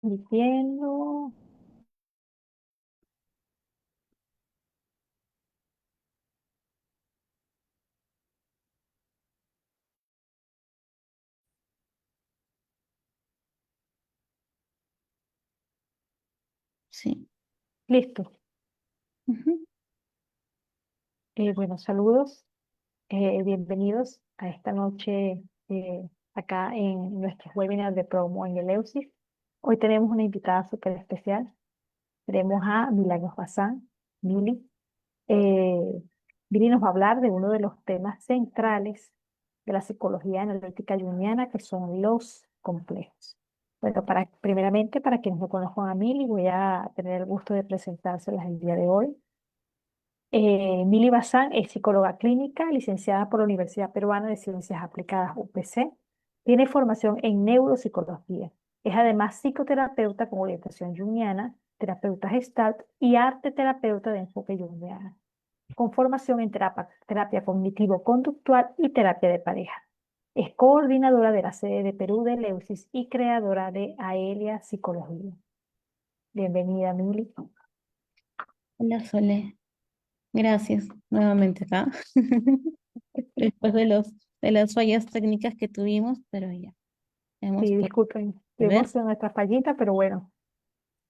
Diciendo, Sí. listo. Ujú. Bueno, saludos, bienvenidos a esta noche acá en nuestro webinar de promo en Eleusis. Hoy tenemos una invitada súper especial. Tenemos a Milagros Bazán, Mili. Eh, Mili nos va a hablar de uno de los temas centrales de la psicología analítica junguiana, que son los complejos. Bueno, primeramente, para quienes no conozcan a Mili, voy a tener el gusto de presentárselas el día de hoy. Mili Bazán es psicóloga clínica, licenciada por la Universidad Peruana de Ciencias Aplicadas, UPC. Tiene formación en neuropsicología. Es además psicoterapeuta con orientación junguiana, terapeuta gestalt y arte terapeuta de enfoque junguiana, con formación en terapia cognitivo-conductual y terapia de pareja. Es coordinadora de la sede de Perú de Leucis y creadora de Aelia Psicología. Bienvenida, Mili. Hola, Sole. Gracias nuevamente acá. Después de las fallas técnicas que tuvimos, pero ya hemos Sí, podido disculpen, ver. tuvimos nuestra fallita, pero bueno.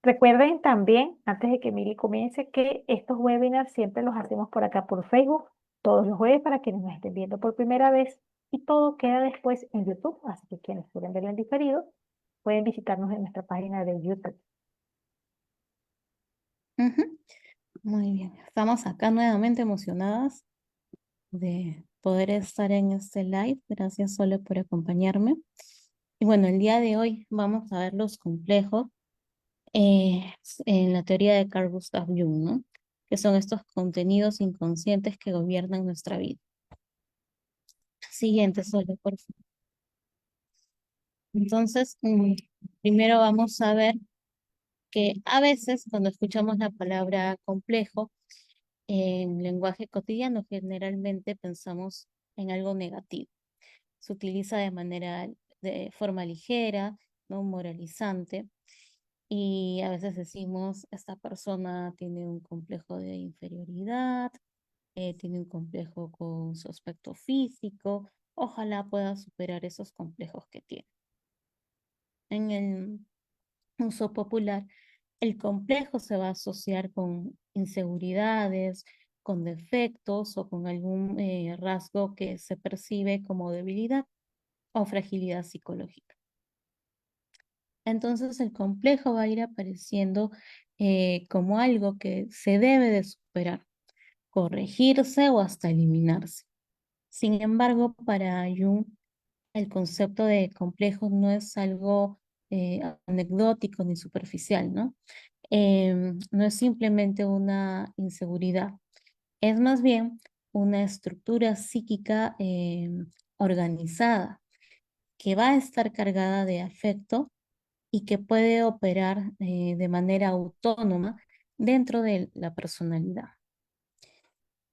Recuerden también, antes de que Mili comience, que estos webinars siempre los hacemos por acá por Facebook, todos los jueves para quienes nos estén viendo por primera vez, y todo queda después en YouTube, así que quienes quieren verlo en diferido pueden visitarnos en nuestra página de YouTube. Ujú. Muy bien. Estamos acá nuevamente emocionadas de poder estar en este live. Gracias, Sole, por acompañarme. Y bueno, el día de hoy vamos a ver los complejos eh, en la teoría de Carl Gustav Jung, ¿no? Que son estos contenidos inconscientes que gobiernan nuestra vida. Siguiente, Sole, por favor. Entonces, primero vamos a ver que a veces cuando escuchamos la palabra complejo en lenguaje cotidiano, generalmente pensamos en algo negativo. Se utiliza de forma ligera, no moralizante, y a veces decimos, esta persona tiene un complejo de inferioridad, tiene un complejo con su aspecto físico, ojalá pueda superar esos complejos que tiene. En el uso popular, el complejo se va a asociar con inseguridades, con defectos o con algún rasgo que se percibe como debilidad o fragilidad psicológica. Entonces el complejo va a ir apareciendo como algo que se debe de superar, corregirse o hasta eliminarse. Sin embargo, para Jung, el concepto de complejo no es algo anecdótico ni superficial, ¿no? No es simplemente una inseguridad, es más bien una estructura psíquica organizada que va a estar cargada de afecto y que puede operar de manera autónoma dentro de la personalidad.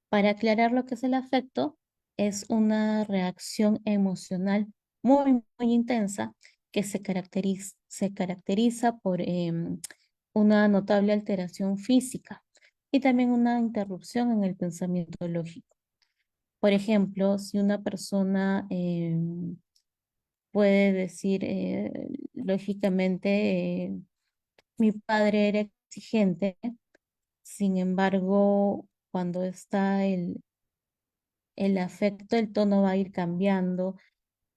Para aclarar lo que es el afecto, es una reacción emocional muy intensa que se caracteriza por una notable alteración física y también una interrupción en el pensamiento lógico. Por ejemplo, si una persona puede decir lógicamente, mi padre era exigente, sin embargo, cuando está el afecto, el tono va a ir cambiando,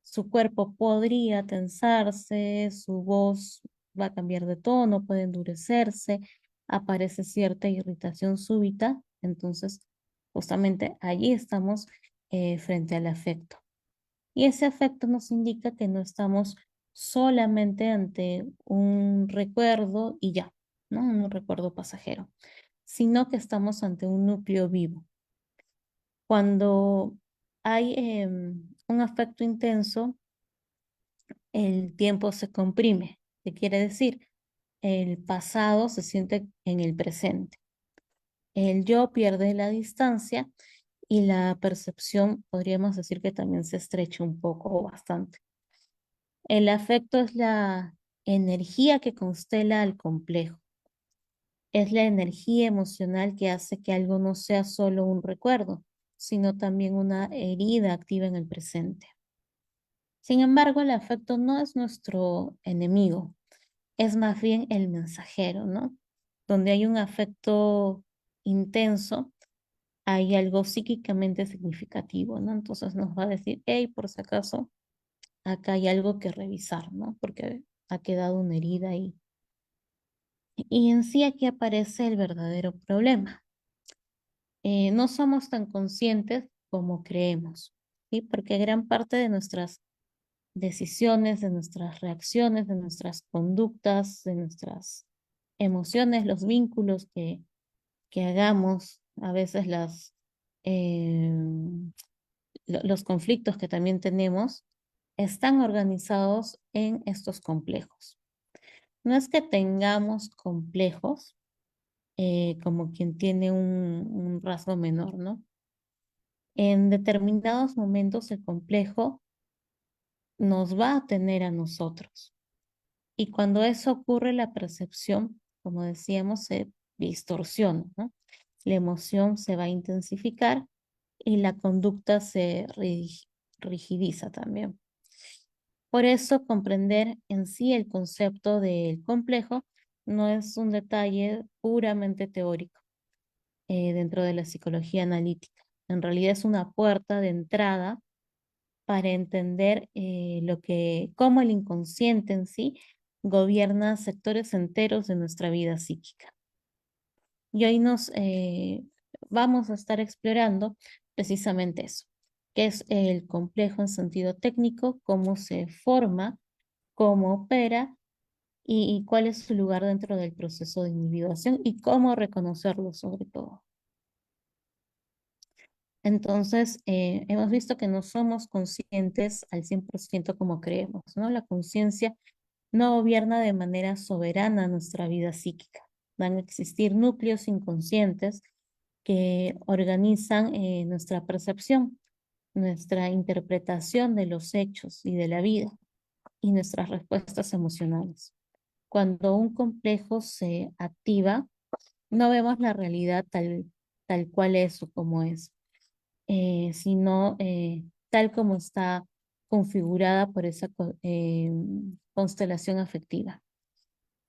su cuerpo podría tensarse, su voz va a cambiar de tono, puede endurecerse, aparece cierta irritación súbita, entonces justamente allí estamos frente al afecto. Y ese afecto nos indica que no estamos solamente ante un recuerdo y ya, ¿no? Un recuerdo pasajero, sino que estamos ante un núcleo vivo. Cuando hay un afecto intenso, el tiempo se comprime. ¿Qué quiere decir? El pasado se siente en el presente. El yo pierde la distancia y la percepción, podríamos decir que también se estrecha un poco o bastante. El afecto es la energía que constela al complejo. Es la energía emocional que hace que algo no sea solo un recuerdo, sino también una herida activa en el presente. Sin embargo, el afecto no es nuestro enemigo, es más bien el mensajero, ¿no? Donde hay un afecto intenso, hay algo psíquicamente significativo, ¿no? Entonces nos va a decir, hey, por si acaso, acá hay algo que revisar, ¿no? Porque ha quedado una herida ahí. Y en sí aquí aparece el verdadero problema. No somos tan conscientes como creemos, ¿sí? Porque gran parte de nuestras decisiones, de nuestras reacciones, de nuestras conductas, de nuestras emociones, los vínculos que hagamos, a veces eh, los conflictos que también tenemos, están organizados en estos complejos. No es que tengamos complejos como quien tiene un rasgo menor, ¿no? En determinados momentos el complejo nos va a tener a nosotros. Y cuando eso ocurre, la percepción, como decíamos, se distorsiona, ¿no? La emoción se va a intensificar y la conducta se rigidiza también. Por eso, comprender en sí el concepto del complejo no es un detalle puramente teórico dentro de la psicología analítica. En realidad es una puerta de entrada para entender cómo el inconsciente en sí gobierna sectores enteros de nuestra vida psíquica. Y hoy vamos a estar explorando precisamente eso, qué es el complejo en sentido técnico, cómo se forma, cómo opera y cuál es su lugar dentro del proceso de individuación y cómo reconocerlo sobre todo. Entonces, hemos visto que no somos conscientes al 100% como creemos, ¿no? La conciencia no gobierna de manera soberana nuestra vida psíquica. Van a existir núcleos inconscientes que organizan nuestra percepción, nuestra interpretación de los hechos y de la vida y nuestras respuestas emocionales. Cuando un complejo se activa, no vemos la realidad tal cual es o como es, sino tal como está configurada por esa constelación afectiva.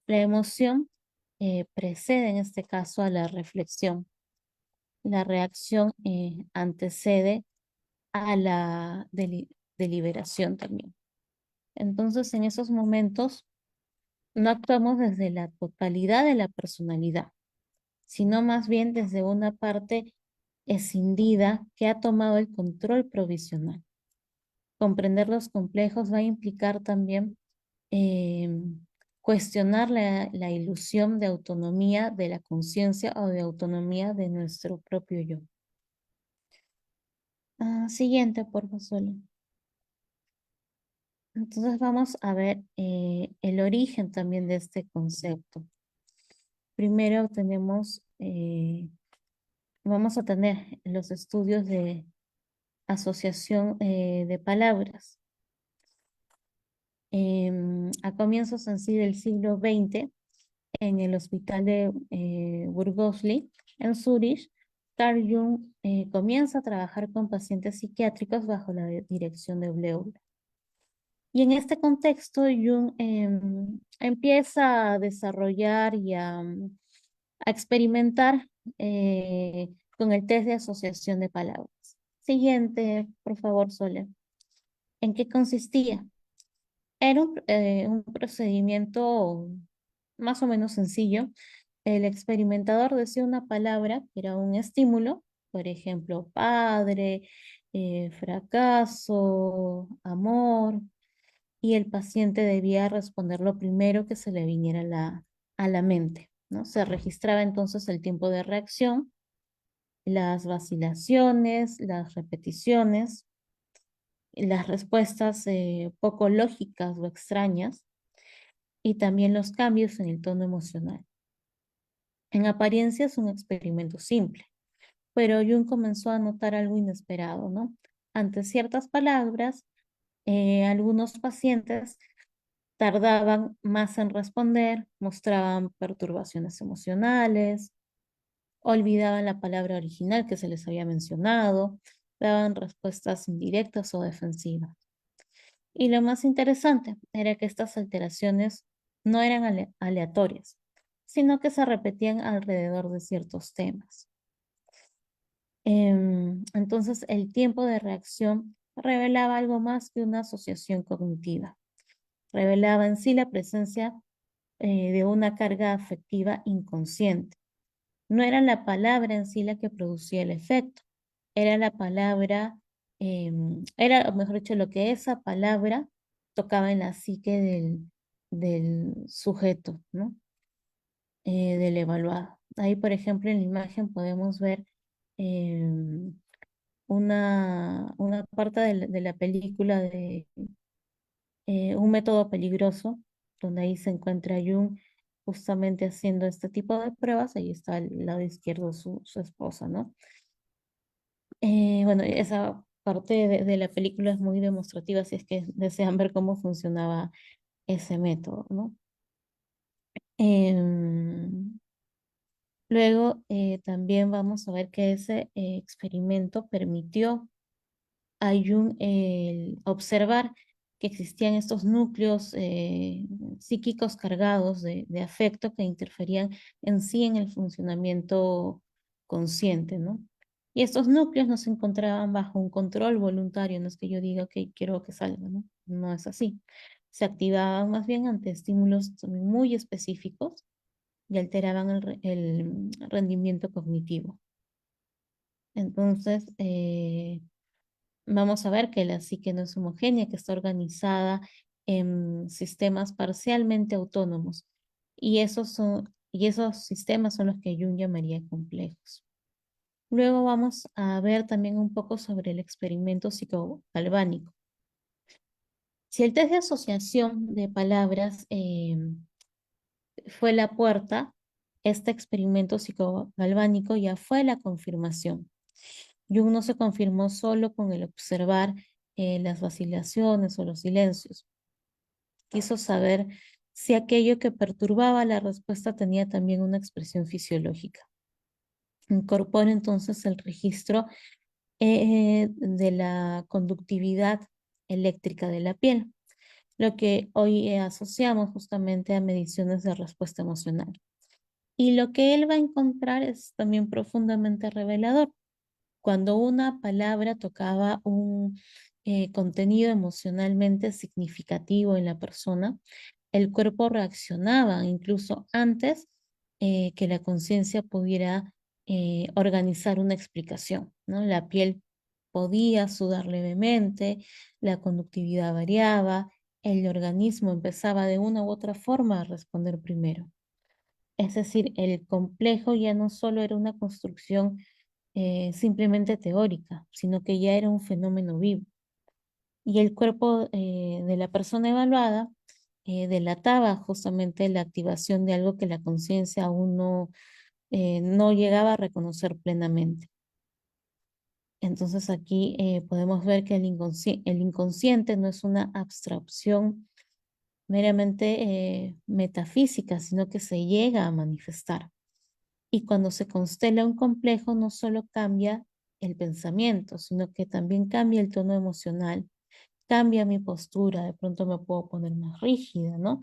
La emoción precede en este caso a la reflexión. La reacción antecede a la deliberación también. Entonces, en esos momentos no actuamos desde la totalidad de la personalidad, sino más bien desde una parte escindida que ha tomado el control provisional. Comprender los complejos va a implicar también eh, cuestionar la ilusión de autonomía de la conciencia o de autonomía de nuestro propio yo. Siguiente, por favor, Sole. Entonces vamos a ver el origen también de este concepto. Primero vamos a tener los estudios de asociación de palabras. A comienzos en sí del siglo XX, en el hospital de Burgosli, en Zurich, Carl Jung comienza a trabajar con pacientes psiquiátricos bajo la dirección de Bleuler. Y en este contexto, Jung empieza a desarrollar y a experimentar con el test de asociación de palabras. Siguiente, por favor, Sole. ¿En qué consistía? Era un procedimiento más o menos sencillo. El experimentador decía una palabra que era un estímulo, por ejemplo, padre, fracaso, amor, y el paciente debía responder lo primero que se le viniera a la mente, ¿no? Se registraba entonces el tiempo de reacción, las vacilaciones, las repeticiones, las respuestas poco lógicas o extrañas y también los cambios en el tono emocional. En apariencia es un experimento simple, pero Jung comenzó a notar algo inesperado, ¿no? Ante ciertas palabras, algunos pacientes tardaban más en responder, mostraban perturbaciones emocionales, olvidaban la palabra original que se les había mencionado, daban respuestas indirectas o defensivas. Y lo más interesante era que estas alteraciones no eran aleatorias, sino que se repetían alrededor de ciertos temas. Entonces, el tiempo de reacción revelaba algo más que una asociación cognitiva. Revelaba en sí la presencia de una carga afectiva inconsciente. No era la palabra en sí la que producía el efecto, era la palabra, era, o mejor dicho, lo que esa palabra tocaba en la psique del sujeto, ¿no? Del evaluado. Ahí, por ejemplo, en la imagen podemos ver una parte de la película de Un método peligroso, donde ahí se encuentra Jung justamente haciendo este tipo de pruebas. Ahí está al lado izquierdo su esposa, ¿no? Bueno, esa parte de la película es muy demostrativa si es que desean ver cómo funcionaba ese método, ¿no? Em, Luego también vamos a ver que ese experimento permitió a Jung el observar que existían estos núcleos psíquicos cargados de afecto que interferían en sí en el funcionamiento consciente, ¿no? Y estos núcleos no se encontraban bajo un control voluntario, no es que yo diga que quiero que salga, ¿no? No es así. Se activaban más bien ante estímulos también muy específicos y alteraban el rendimiento cognitivo. Entonces, vamos a ver que la psique no es homogénea, que está organizada en sistemas parcialmente autónomos. Y esos sistemas son los que Jung llamaría complejos. Luego vamos a ver también un poco sobre el experimento psicogalvánico. Si el test de asociación de palabras fue la puerta, este experimento psicogalvánico ya fue la confirmación. Jung no se confirmó solo con el observar las vacilaciones o los silencios. Quiso saber si aquello que perturbaba la respuesta tenía también una expresión fisiológica. Incorpora entonces el registro de la conductividad eléctrica de la piel, lo que hoy asociamos justamente a mediciones de respuesta emocional. Y lo que él va a encontrar es también profundamente revelador. Cuando una palabra tocaba un contenido emocionalmente significativo en la persona, el cuerpo reaccionaba incluso antes que la conciencia pudiera organizar una explicación, ¿no? La piel podía sudar levemente, la conductividad variaba, el organismo empezaba de una u otra forma a responder primero. Es decir, el complejo ya no solo era una construcción simplemente teórica, sino que ya era un fenómeno vivo. Y el cuerpo de la persona evaluada delataba justamente la activación de algo que la conciencia aún no llegaba a reconocer plenamente. Entonces aquí podemos ver que el inconsciente no es una abstracción meramente metafísica, sino que se llega a manifestar. Y cuando se constela un complejo, no solo cambia el pensamiento, sino que también cambia el tono emocional, cambia mi postura, de pronto me puedo poner más rígida, ¿no?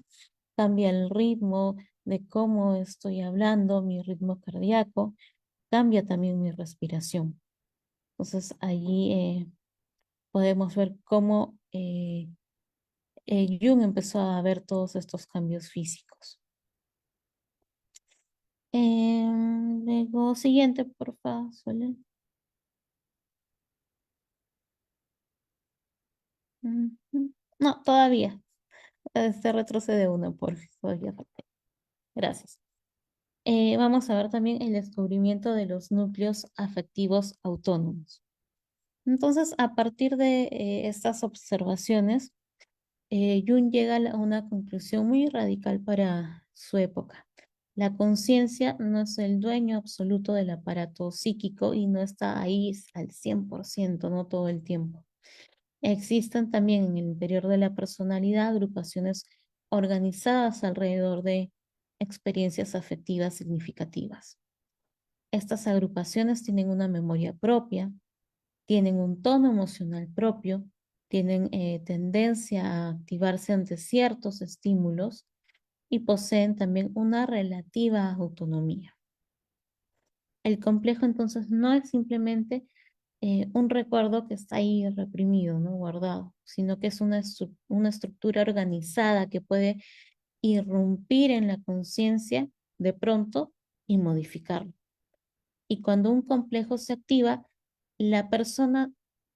Cambia el ritmo de cómo estoy hablando, mi ritmo cardíaco, cambia también mi respiración. Entonces allí podemos ver cómo Jung empezó a ver todos estos cambios físicos. Luego, siguiente, por favor, Sole. Ujú. No, todavía. Este retrocede uno, por todavía falta. Gracias. Vamos a ver también el descubrimiento de los núcleos afectivos autónomos. Entonces, a partir de estas observaciones, Jung llega a una conclusión muy radical para su época. La conciencia no es el dueño absoluto del aparato psíquico y no está ahí al 100%, no todo el tiempo. Existen también en el interior de la personalidad agrupaciones organizadas alrededor de experiencias afectivas significativas. Estas agrupaciones tienen una memoria propia, tienen un tono emocional propio, tienen tendencia a activarse ante ciertos estímulos y poseen también una relativa autonomía. El complejo entonces no es simplemente un recuerdo que está ahí reprimido, ¿no? Guardado, sino que es una estructura organizada que puede irrumpir en la conciencia de pronto y modificarlo. Y cuando un complejo se activa, la persona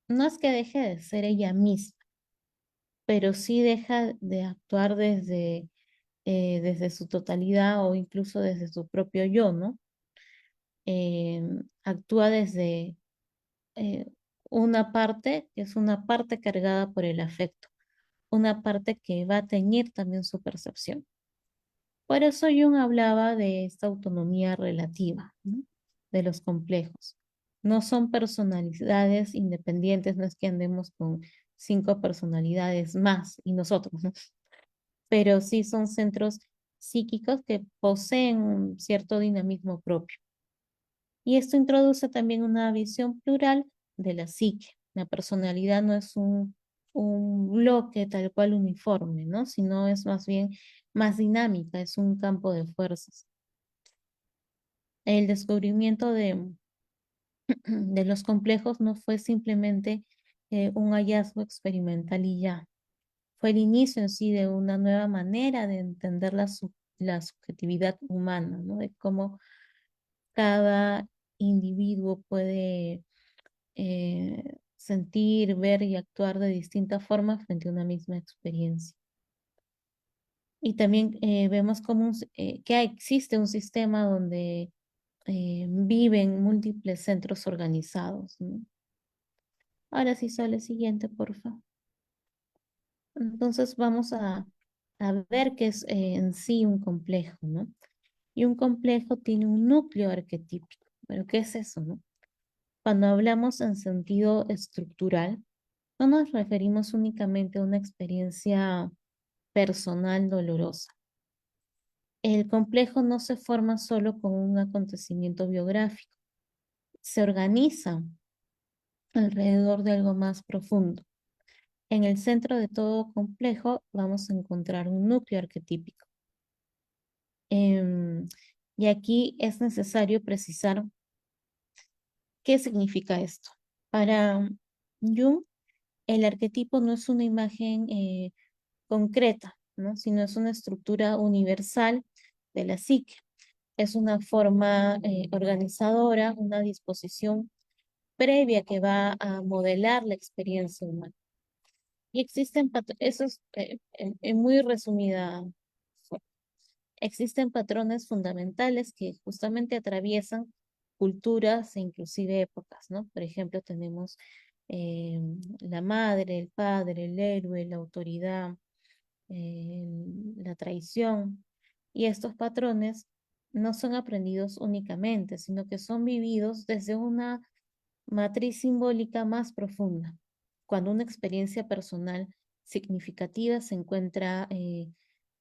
no es que deje de ser ella misma, pero sí deja de actuar desde su totalidad o incluso desde su propio yo, ¿no? Actúa desde eh, una parte que es una parte cargada por el afecto, una parte que va a teñir también su percepción. Por eso Jung hablaba de esta autonomía relativa, ¿no? De los complejos. No son personalidades independientes, no es que andemos con 5 personalidades más y nosotros, ¿no? Pero sí son centros psíquicos que poseen un cierto dinamismo propio. Y esto introduce también una visión plural de la psique. La personalidad no es un bloque tal cual uniforme, ¿no? Sino es más bien más dinámica, es un campo de fuerzas. El descubrimiento de los complejos no fue simplemente un hallazgo experimental y ya. Fue el inicio en sí de una nueva manera de entender la subjetividad humana, ¿no? De cómo cada individuo puede sentir, ver y actuar de distintas formas frente a una misma experiencia. Y también vemos como que existe un sistema donde viven múltiples centros organizados, ¿no? Ahora sí, sale el siguiente, por favor. Entonces vamos a ver qué es en sí un complejo, ¿no? Y un complejo tiene un núcleo arquetípico. ¿Pero qué es eso, no? Cuando hablamos en sentido estructural, no nos referimos únicamente a una experiencia personal dolorosa. El complejo no se forma solo con un acontecimiento biográfico, se organiza alrededor de algo más profundo. En el centro de todo complejo vamos a encontrar un núcleo arquetípico. Em, y aquí es necesario precisar qué significa esto. Para Jung, el arquetipo no es una imagen concreta, ¿no? Sino es una estructura universal de la psique. Es una forma organizadora, una disposición previa que va a modelar la experiencia humana. Y existen, eso es en muy resumida forma. Existen patrones fundamentales que justamente atraviesan culturas e inclusive épocas, ¿no? Por ejemplo, tenemos eh, la madre, el padre, el héroe, la autoridad, eh, la traición. Y estos patrones no son aprendidos únicamente, sino que son vividos desde una matriz simbólica más profunda. Cuando una experiencia personal significativa se encuentra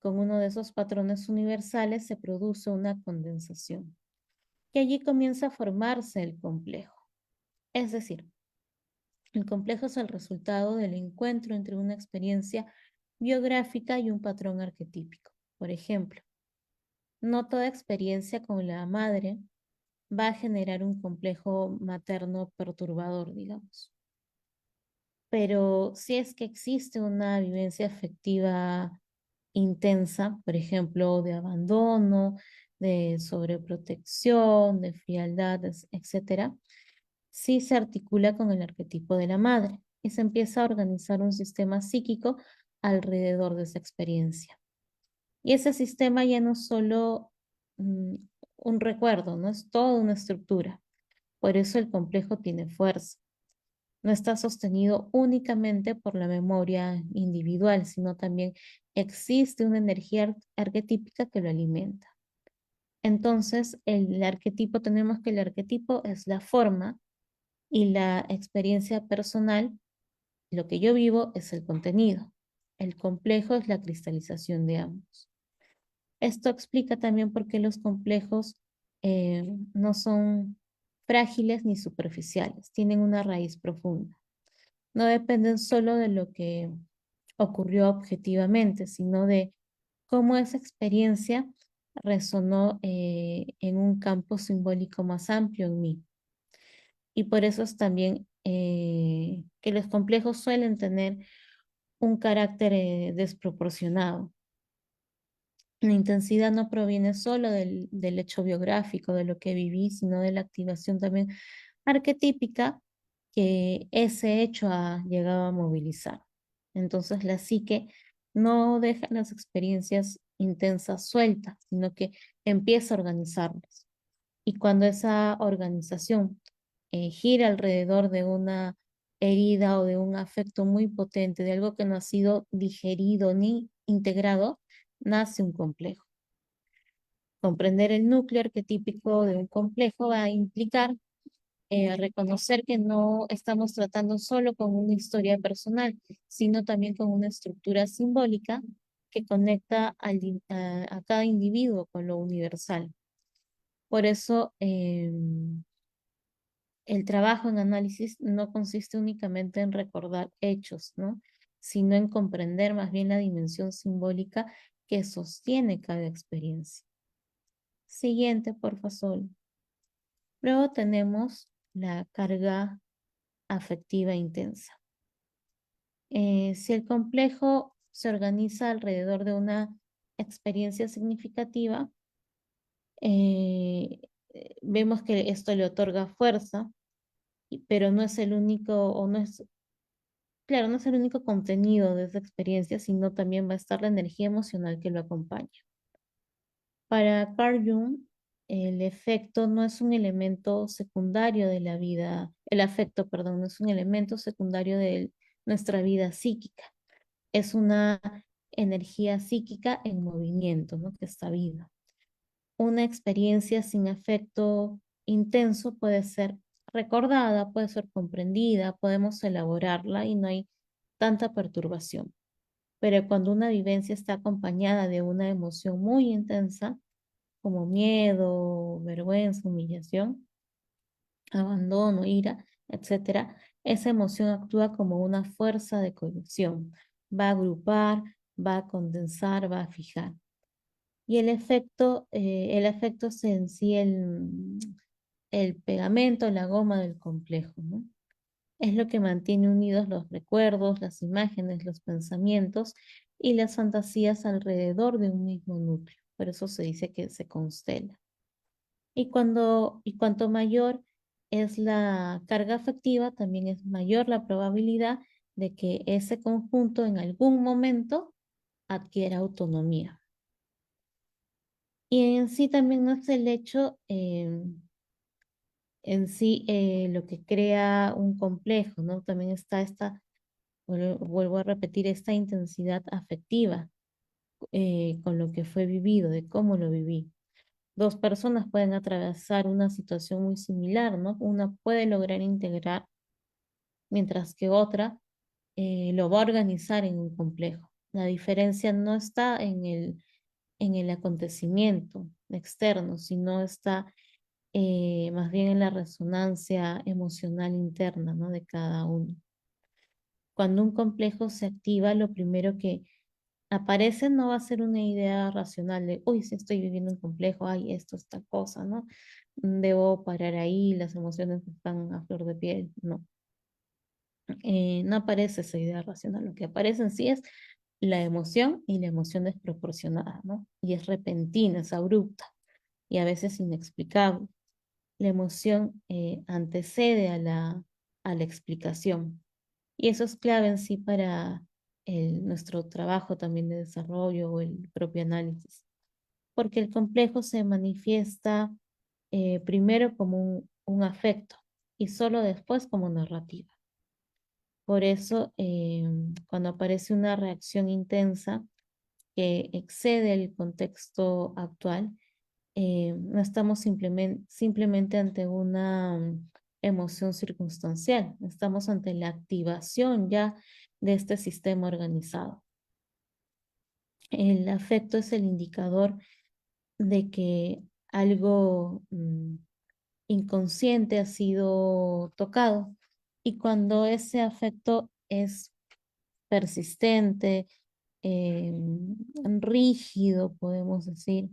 con uno de esos patrones universales, se produce una condensación. Y allí comienza a formarse el complejo. Es decir, el complejo es el resultado del encuentro entre una experiencia biográfica y un patrón arquetípico. Por ejemplo, no toda experiencia con la madre va a generar un complejo materno perturbador, digamos. Pero si es que existe una vivencia afectiva intensa, por ejemplo, de abandono, de sobreprotección, de frialdad, etcétera, sí se articula con el arquetipo de la madre y se empieza a organizar un sistema psíquico alrededor de esa experiencia. Y ese sistema ya no es solo mm, un recuerdo, no es toda una estructura. Por eso el complejo tiene fuerza. No está sostenido únicamente por la memoria individual, sino también existe una energía arquetípica que lo alimenta. Entonces, el arquetipo, tenemos que el arquetipo es la forma y la experiencia personal, lo que yo vivo es el contenido. el complejo es la cristalización de ambos. Esto explica también por qué los complejos no son frágiles ni superficiales, tienen una raíz profunda. No dependen solo de lo que ocurrió objetivamente, sino de cómo esa experiencia resonó en un campo simbólico más amplio en mí. Y por eso es también que los complejos suelen tener un carácter desproporcionado. La intensidad no proviene solo del hecho biográfico, de lo que viví, sino de la activación también arquetípica que ese hecho ha llegado a movilizar. Entonces la psique no deja las experiencias intensas sueltas, sino que empieza a organizarlas. Y cuando esa organización gira alrededor de una herida o de un afecto muy potente, de algo que no ha sido digerido ni integrado, nace un complejo. Comprender el núcleo arquetípico de un complejo va a implicar reconocer que no estamos tratando solo con una historia personal, sino también con una estructura simbólica que conecta a cada individuo con lo universal. Por eso, el trabajo en análisis no consiste únicamente en recordar hechos, ¿no? Sino en comprender más bien la dimensión simbólica que sostiene cada experiencia. Siguiente, por favor. Luego tenemos la carga afectiva intensa. Si el complejo se organiza alrededor de una experiencia significativa, eh, vemos que esto le otorga fuerza, pero no es el único, o no es, claro, no es el único contenido de esa experiencia, sino también va a estar la energía emocional que lo acompaña. Para Carl Jung, el efecto no es un elemento secundario de la vida, el afecto, perdón, no es un elemento secundario de nuestra vida psíquica, es una energía psíquica en movimiento, ¿no? Que está viva. Una experiencia sin afecto intenso puede ser recordada, puede ser comprendida, podemos elaborarla y no hay tanta perturbación. Pero cuando una vivencia está acompañada de una emoción muy intensa, como miedo, vergüenza, humillación, abandono, ira, etcétera, esa emoción actúa como una fuerza de cohesión. Va a agrupar, va a condensar, va a fijar. Y el efecto es en sí el pegamento, la goma del complejo, ¿no? Es lo que mantiene unidos los recuerdos, las imágenes, los pensamientos y las fantasías alrededor de un mismo núcleo. Por eso se dice que se constela. Y cuanto mayor es la carga afectiva, también es mayor la probabilidad de que ese conjunto en algún momento adquiera autonomía. Y en sí también no es el hecho en sí lo que crea un complejo, ¿no? También está vuelvo a repetir, esta intensidad afectiva con lo que fue vivido, de cómo lo viví. Dos personas pueden atravesar una situación muy similar, ¿no? Una puede lograr integrar, mientras que otra lo va a organizar en un complejo. La diferencia no está en el acontecimiento externo, sino está más bien en la resonancia emocional interna, ¿no? De cada uno. Cuando un complejo se activa, lo primero que aparece no va a ser una idea racional de, uy, si estoy viviendo un complejo, ay, esto es tal cosa, ¿no? Debo parar ahí, las emociones están a flor de piel. No, no aparece esa idea racional. Lo que aparece en sí es la emoción y la emoción desproporcionada, ¿no? Y es repentina, es abrupta y a veces inexplicable. La emoción antecede a la explicación. Y eso es clave en sí para nuestro trabajo también de desarrollo o el propio análisis, porque el complejo se manifiesta primero como un afecto y solo después como narrativa. Por eso, cuando aparece una reacción intensa que excede el contexto actual, no estamos simplemente ante una emoción circunstancial, estamos ante la activación ya de este sistema organizado. El afecto es el indicador de que algo inconsciente ha sido tocado. Y cuando ese afecto es persistente, eh, rígido, podemos decir,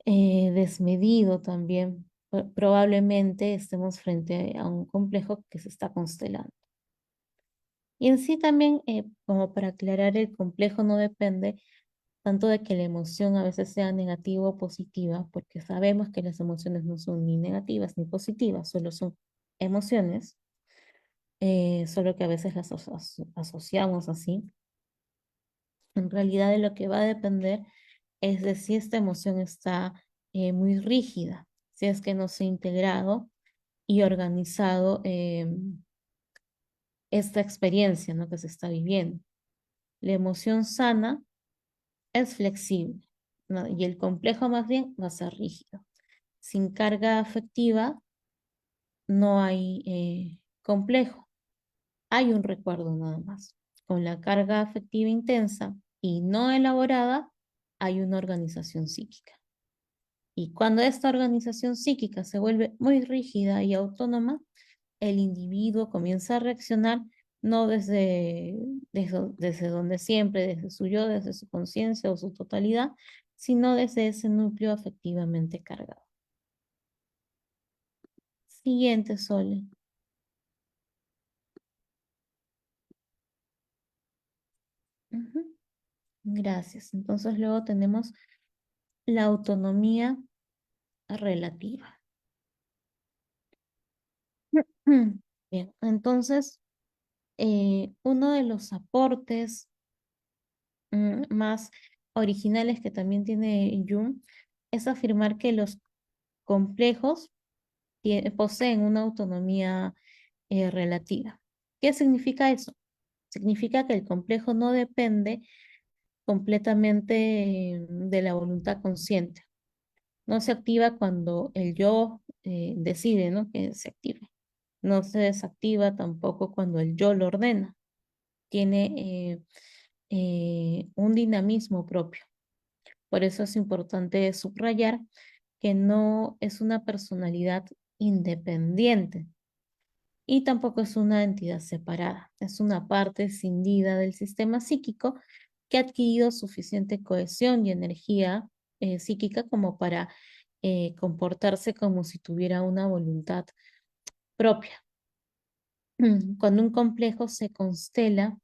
desmedido también, probablemente estemos frente a un complejo que se está constelando. Y en sí también, como para aclarar, el complejo no depende tanto de que la emoción a veces sea negativa o positiva, porque sabemos que las emociones no son ni negativas ni positivas, solo son emociones, solo que a veces las asociamos así. En realidad de lo que va a depender es de si esta emoción está muy rígida, si es que no se ha integrado y organizado esta experiencia, ¿no?, que se está viviendo. La emoción sana es flexible, ¿no? Y el complejo más bien va a ser rígido. Sin carga afectiva no hay complejo, hay un recuerdo nada más. Con la carga afectiva intensa y no elaborada, hay una organización psíquica. Y cuando esta organización psíquica se vuelve muy rígida y autónoma, el individuo comienza a reaccionar no desde donde siempre, desde su yo, desde su conciencia o su totalidad, sino desde ese núcleo afectivamente cargado. Siguiente, Sole. Ujú. Gracias. Entonces luego tenemos la autonomía relativa. Bien, entonces uno de los aportes más originales que también tiene Jung es afirmar que los complejos poseen una autonomía relativa. ¿Qué significa eso? Significa que el complejo no depende completamente de la voluntad consciente. No se activa cuando el yo decide, ¿no?, que se active. No se desactiva tampoco cuando el yo lo ordena. Tiene un dinamismo propio. Por eso es importante subrayar que no es una personalidad independiente y tampoco es una entidad separada. Es una parte escindida del sistema psíquico que ha adquirido suficiente cohesión y energía psíquica como para comportarse como si tuviera una voluntad propia. Cuando un complejo se constela,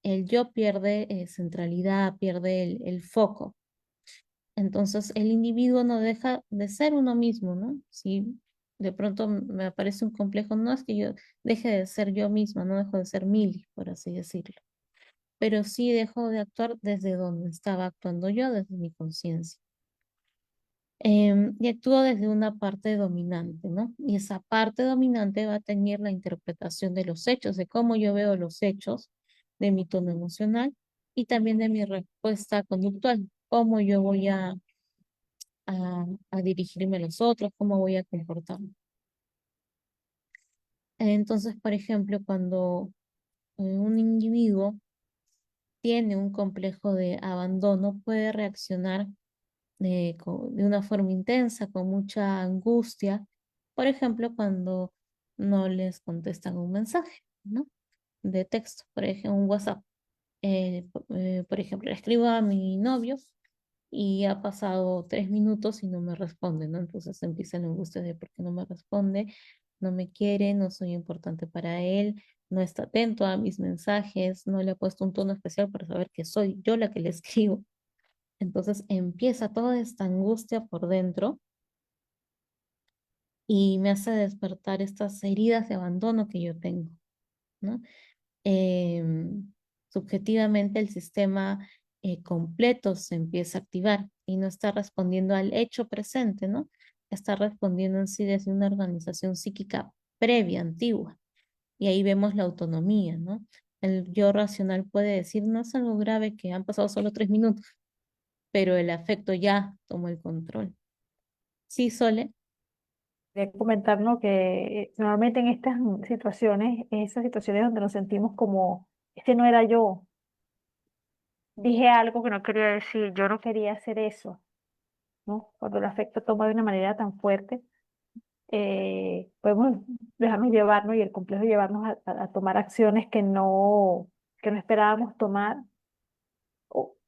el yo pierde centralidad, pierde el foco. Entonces el individuo no deja de ser uno mismo, ¿no? Si de pronto me aparece un complejo, no es que yo deje de ser yo misma, no dejo de ser Mili, por así decirlo, pero sí dejo de actuar desde donde estaba actuando yo, desde mi conciencia. Y actúo desde una parte dominante, ¿no? Y esa parte dominante va a tener la interpretación de los hechos, de cómo yo veo los hechos, de mi tono emocional y también de mi respuesta conductual, cómo yo voy a dirigirme a los otros, cómo voy a comportarme. Entonces, por ejemplo, cuando un individuo tiene un complejo de abandono, puede reaccionar de una forma intensa, con mucha angustia, por ejemplo, cuando no les contestan un mensaje, ¿no?, de texto, por ejemplo, un WhatsApp. Por ejemplo, le escribo a mi novio y ha pasado 3 minutos y no me responde, ¿no? Entonces empieza la angustia de por qué no me responde, no me quiere, no soy importante para él, no está atento a mis mensajes, no le ha puesto un tono especial para saber que soy yo la que le escribo. Entonces empieza toda esta angustia por dentro y me hace despertar estas heridas de abandono que yo tengo, ¿no? em, Subjetivamente el sistema completo se empieza a activar y no está respondiendo al hecho presente, ¿no? Está respondiendo en sí desde una organización psíquica previa, antigua. Y ahí vemos la autonomía, ¿no? El yo racional puede decir, no es algo grave que han pasado solo 3 minutos, pero el afecto ya tomó el control. Sí, Sole. Quería comentar, ¿no?, que normalmente en estas situaciones, esas situaciones donde nos sentimos como, este no era yo, dije algo que no quería decir, yo no quería hacer eso, ¿no? Cuando el afecto toma de una manera tan fuerte, podemos dejarnos llevarnos y el complejo llevarnos a tomar acciones que no esperábamos tomar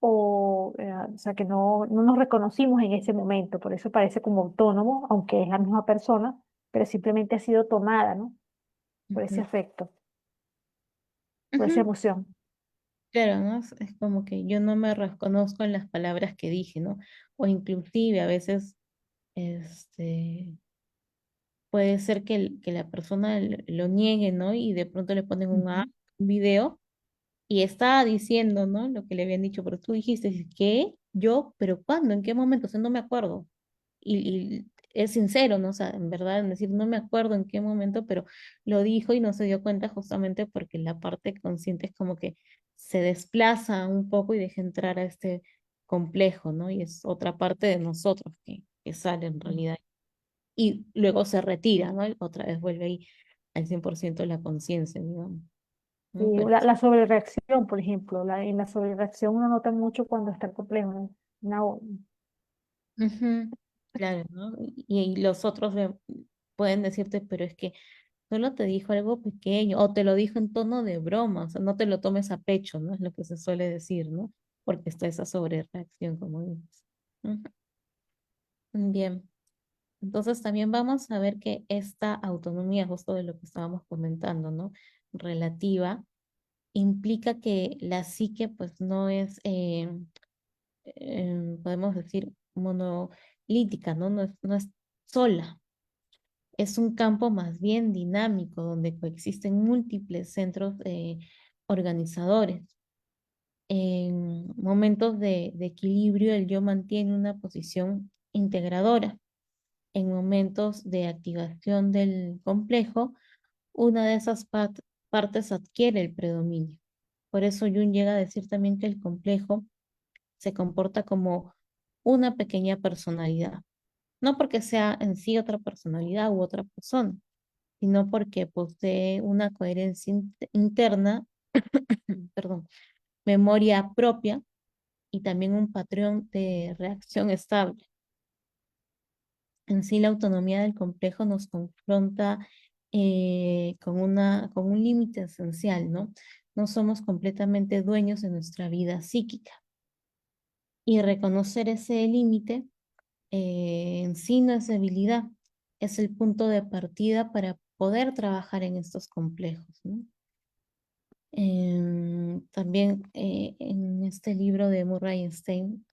o sea, que no nos reconocimos en ese momento, por eso parece como autónomo, aunque es la misma persona, pero simplemente ha sido tomada, ¿no? Por ese Ujú. afecto, por esa Ujú. emoción. Claro, ¿no? Es como que yo no me reconozco en las palabras que dije, ¿no? O inclusive a veces, este, puede ser que la persona lo niegue, ¿no? Y de pronto le ponen Ujú. un video y está diciendo, ¿no? Lo que le habían dicho, pero tú dijiste, ¿qué? ¿Yo? ¿Pero cuándo? ¿En qué momento? O sea, no me acuerdo. Y es sincero, ¿no? O sea, en verdad, en decir, no me acuerdo en qué momento, pero lo dijo y no se dio cuenta justamente porque la parte consciente es como que se desplaza un poco y deja entrar a este complejo, ¿no? Y es otra parte de nosotros que sale en realidad. Y luego se retira, ¿no? Y otra vez vuelve ahí al 100% la conciencia, digamos, Y ¿no? Pero la sobrereacción, por ejemplo, en la sobrereacción uno nota mucho cuando está el complejo, ¿no? ujú, claro, ¿no? Y los otros pueden decirte, pero es que solo te dijo algo pequeño o te lo dijo en tono de broma, o sea, no te lo tomes a pecho, ¿no? Es lo que se suele decir, ¿no? Porque está esa sobrereacción, como dices. Ujú. Bien, entonces también vamos a ver que esta autonomía, justo de lo que estábamos comentando, ¿no? Relativa, implica que la psique, pues, no es, podemos decir, monolítica, ¿no? No es sola. Es un campo más bien dinámico donde coexisten múltiples centros organizadores. En momentos de equilibrio, el yo mantiene una posición integradora. En momentos de activación del complejo, una de esas partes adquiere el predominio. Por eso Jung llega a decir también que el complejo se comporta como una pequeña personalidad. No porque sea en sí otra personalidad u otra persona, sino porque posee una coherencia interna, perdón, memoria propia y también un patrón de reacción estable. En sí, la autonomía del complejo nos confronta con un límite esencial, ¿no? No somos completamente dueños de nuestra vida psíquica. Y reconocer ese límite en sí no es debilidad, es el punto de partida para poder trabajar en estos complejos, ¿no? También en este libro de Murray Stein,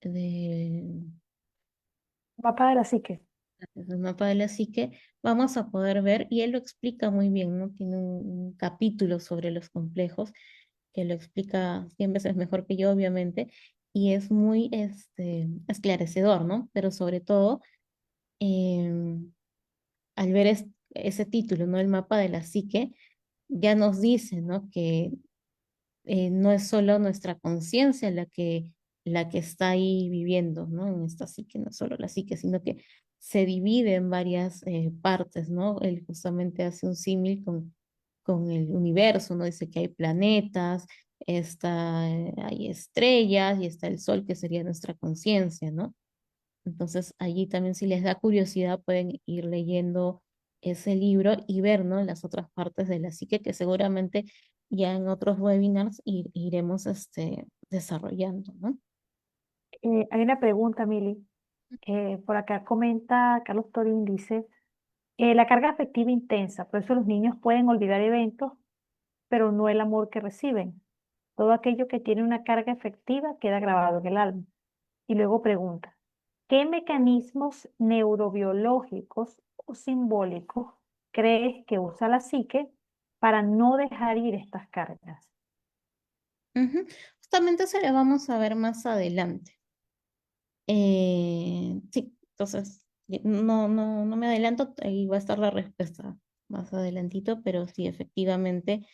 de Mapa de la psique. El mapa de la psique, vamos a poder ver, y él lo explica muy bien, ¿no? Tiene un capítulo sobre los complejos que lo explica 100 veces mejor que yo, obviamente, y es muy esclarecedor, ¿no? Pero sobre todo, em, al ver ese título, ¿no? El mapa de la psique, ya nos dice, ¿no? Que no es solo nuestra conciencia la que está ahí viviendo, ¿no? En esta psique, no solo la psique, sino que se divide en varias partes, ¿no? Él justamente hace un símil con el universo, ¿no? Dice que hay planetas, hay estrellas y está el sol, que sería nuestra conciencia, ¿no? Entonces, allí también si les da curiosidad pueden ir leyendo ese libro y ver, ¿no? Las otras partes de la psique que seguramente ya en otros webinars iremos desarrollando, ¿no? Hay una pregunta, Mili. Por acá comenta Carlos Torín, dice, la carga afectiva intensa, por eso los niños pueden olvidar eventos, pero no el amor que reciben. Todo aquello que tiene una carga efectiva queda grabado en el alma. Y luego pregunta, ¿qué mecanismos neurobiológicos o simbólicos crees que usa la psique para no dejar ir estas cargas? Ujú. Justamente eso lo vamos a ver más adelante. Sí, entonces no me adelanto, ahí va a estar la respuesta más adelantito, pero sí, efectivamente,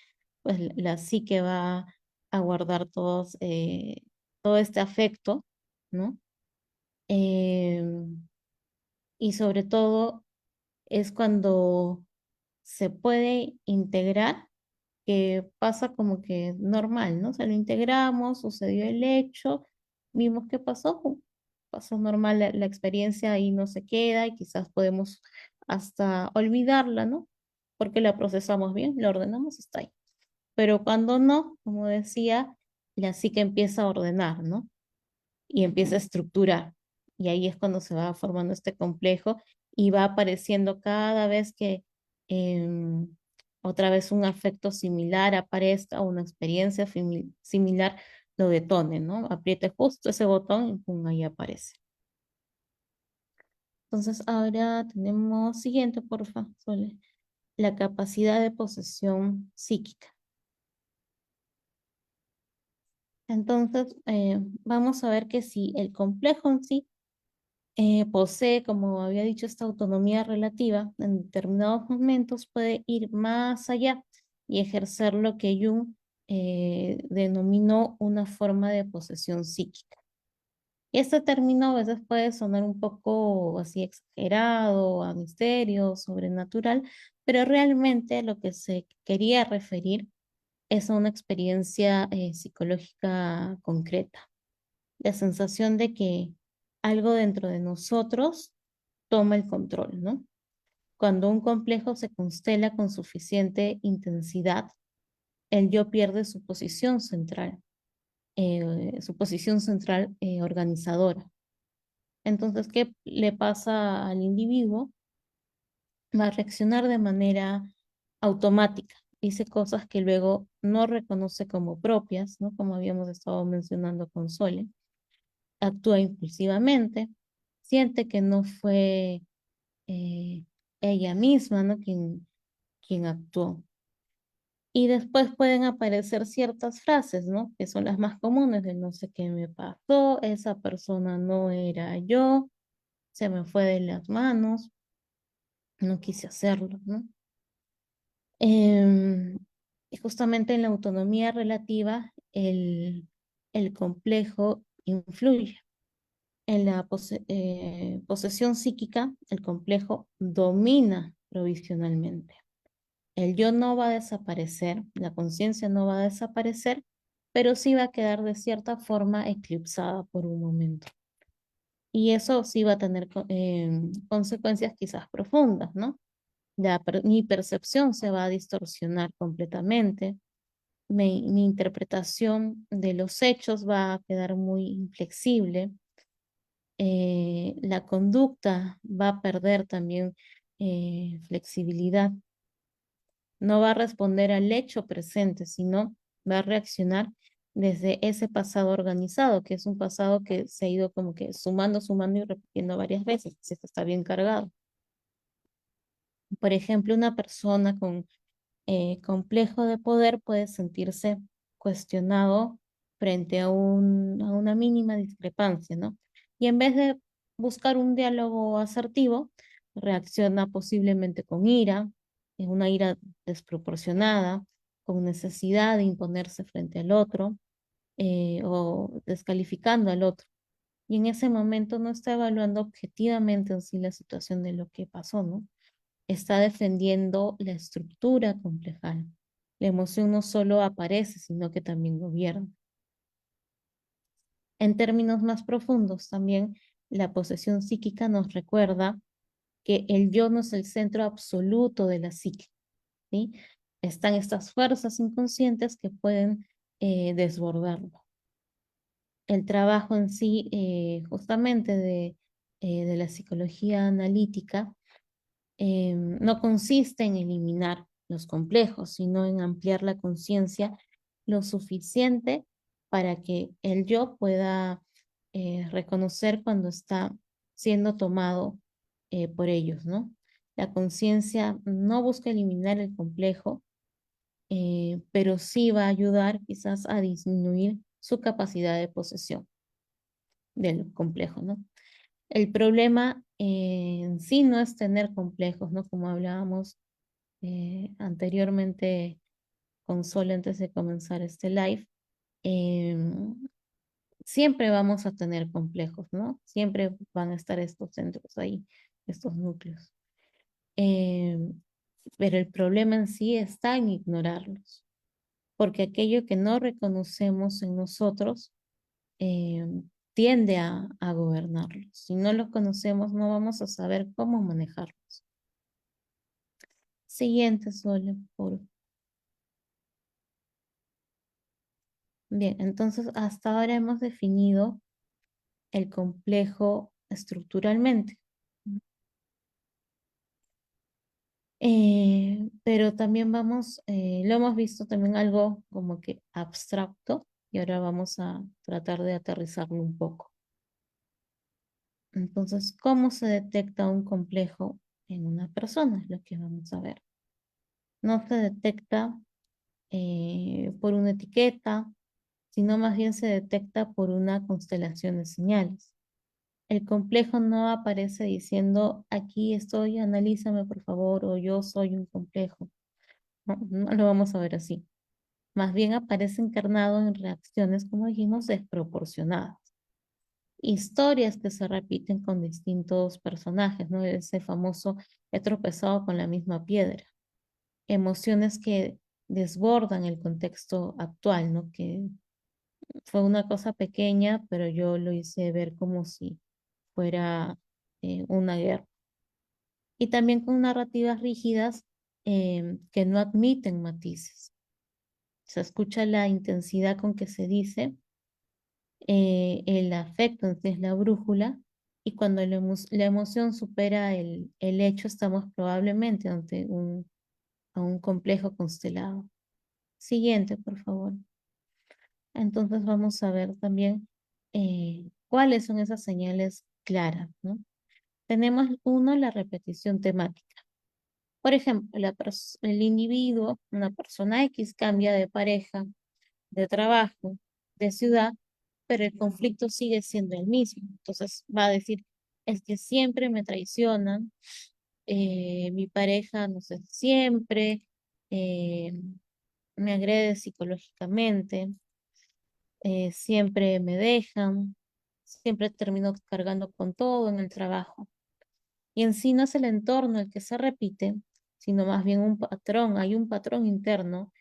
pues la psique va a guardar todo este afecto, ¿no? Eh, y sobre todo es cuando se puede integrar que pasa como que normal, ¿no? O sea, lo integramos, sucedió el hecho, vimos qué pasó, pasó normal la experiencia y no se queda y quizás podemos hasta olvidarla, ¿no? Porque la procesamos bien, la ordenamos, está ahí. Pero cuando no, como decía, la psique empieza a ordenar, ¿no? Y empieza a estructurar. Y ahí es cuando se va formando este complejo y va apareciendo cada vez que otra vez un afecto similar aparezca o una experiencia similar lo detone, ¿no? Apriete justo ese botón y pum, ahí aparece. Entonces ahora tenemos, siguiente, porfa, Sole, la capacidad de posesión psíquica. Entonces, vamos a ver que si el complejo en sí posee, como había dicho, esta autonomía relativa, en determinados momentos puede ir más allá y ejercer lo que Jung denominó una forma de posesión psíquica. Y este término a veces puede sonar un poco así exagerado, a misterio, sobrenatural, pero realmente lo que se quería referir es a una experiencia psicológica concreta, la sensación de que algo dentro de nosotros toma el control, ¿no? Cuando un complejo se constela con suficiente intensidad, el yo pierde su posición central organizadora. Entonces, ¿qué le pasa al individuo? Va a reaccionar de manera automática. Dice cosas que luego no reconoce como propias, ¿no? Como habíamos estado mencionando con Sole. Actúa impulsivamente, siente que no fue eh, ella misma, ¿no? Quien actuó. Y después pueden aparecer ciertas frases, ¿no? Que son las más comunes de no sé qué me pasó, esa persona no era yo, se me fue de las manos, no quise hacerlo, ¿no? Em, y justamente en la autonomía relativa, el complejo influye. En la posesión psíquica, el complejo domina provisionalmente. El yo no va a desaparecer, la conciencia no va a desaparecer, pero sí va a quedar de cierta forma eclipsada por un momento. Y eso sí va a tener consecuencias quizás profundas, ¿no? Mi percepción se va a distorsionar completamente, mi interpretación de los hechos va a quedar muy inflexible, la conducta va a perder también flexibilidad, no va a responder al hecho presente, sino va a reaccionar desde ese pasado organizado, que es un pasado que se ha ido como que sumando, sumando y repitiendo varias veces, si esto está bien cargado. Por ejemplo, una persona con complejo de poder puede sentirse cuestionado frente a una mínima discrepancia, ¿no? Y en vez de buscar un diálogo asertivo, reacciona posiblemente con ira, en una ira desproporcionada, con necesidad de imponerse frente al otro o descalificando al otro. Y en ese momento no está evaluando objetivamente en sí la situación de lo que pasó, ¿no? Está defendiendo la estructura compleja. La emoción no solo aparece, sino que también gobierna. En términos más profundos, también la posesión psíquica nos recuerda que el yo no es el centro absoluto de la psique, ¿sí? Están estas fuerzas inconscientes que pueden desbordarlo. El trabajo en sí, justamente de la psicología analítica, no consiste en eliminar los complejos, sino en ampliar la conciencia lo suficiente para que el yo pueda reconocer cuando está siendo tomado por ellos, ¿no? La conciencia no busca eliminar el complejo, pero sí va a ayudar quizás a disminuir su capacidad de posesión del complejo, ¿no? El problema en sí no es tener complejos, ¿no? Como hablábamos anteriormente con Sol antes de comenzar este live, em, siempre vamos a tener complejos, ¿no? Siempre van a estar estos centros ahí, estos núcleos. Em, pero el problema en sí está en ignorarlos. porque aquello que no reconocemos en nosotros eh, tiende a gobernarlos. Si no los conocemos, no vamos a saber cómo manejarlos. Siguiente, Sole, por. Bien, entonces hasta ahora hemos definido el complejo estructuralmente. Pero también lo hemos visto también algo como que abstracto y ahora vamos a tratar de aterrizarlo un poco. Entonces, ¿cómo se detecta un complejo en una persona? Es lo que vamos a ver. No se detecta por una etiqueta, sino más bien se detecta por una constelación de señales. El complejo no aparece diciendo, aquí estoy, analízame por favor, o yo soy un complejo. No, no lo vamos a ver así. Más bien aparece encarnado en reacciones, como dijimos, desproporcionadas. Historias que se repiten con distintos personajes, ¿no? Ese famoso he tropezado con la misma piedra. Emociones que desbordan el contexto actual, ¿no? Que fue una cosa pequeña, pero yo lo hice ver como si fuera una guerra. Y también con narrativas rígidas que no admiten matices. Se escucha la intensidad con que se dice, el afecto es la brújula, y cuando la emoción supera el hecho, estamos probablemente ante a un complejo constelado. Siguiente, por favor. Entonces vamos a ver también cuáles son esas señales claras, ¿no? Tenemos uno, la repetición temática. Por ejemplo, el individuo, una persona X, cambia de pareja, de trabajo, de ciudad, pero el conflicto sigue siendo el mismo. Entonces va a decir, es que siempre me traicionan, mi pareja, no sé, siempre eh, me agrede psicológicamente, siempre me dejan, siempre termino cargando con todo en el trabajo. Y en sí no es el entorno el que se repite, sino más bien un patrón, hay un patrón interno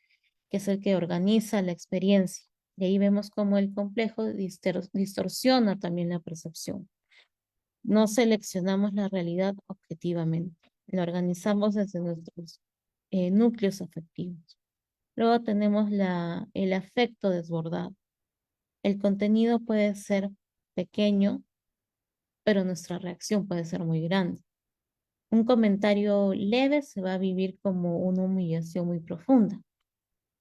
que es el que organiza la experiencia. Y ahí vemos cómo el complejo distorsiona también la percepción. No seleccionamos la realidad objetivamente, la organizamos desde nuestros núcleos afectivos. Luego tenemos el afecto desbordado. El contenido puede ser pequeño, pero nuestra reacción puede ser muy grande. Un comentario leve se va a vivir como una humillación muy profunda.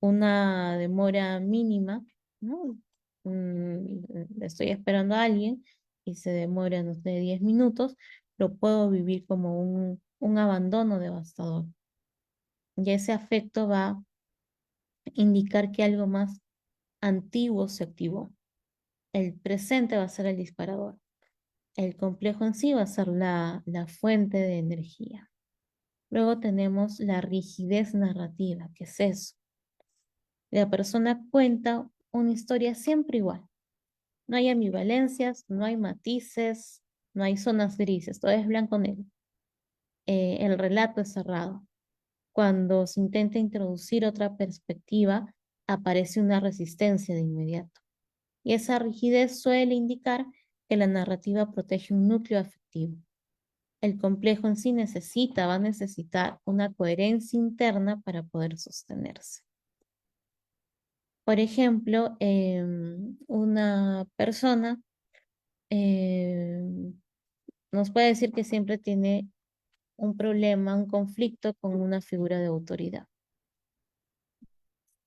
Una demora mínima, ¿no? Estoy esperando a alguien y se demora, no sé, 10 minutos, lo puedo vivir como un abandono devastador. Y ese afecto va a indicar que algo más antiguo se activó. El presente va a ser el disparador. El complejo en sí va a ser la fuente de energía. Luego tenemos la rigidez narrativa, que es eso. La persona cuenta una historia siempre igual. No hay ambivalencias, no hay matices, no hay zonas grises, todo es blanco-negro. El relato es cerrado. Cuando se intenta introducir otra perspectiva, aparece una resistencia de inmediato. Y esa rigidez suele indicar que la narrativa protege un núcleo afectivo. El complejo en sí va a necesitar una coherencia interna para poder sostenerse. Por ejemplo, una persona em, nos puede decir que siempre tiene un problema, un conflicto con una figura de autoridad.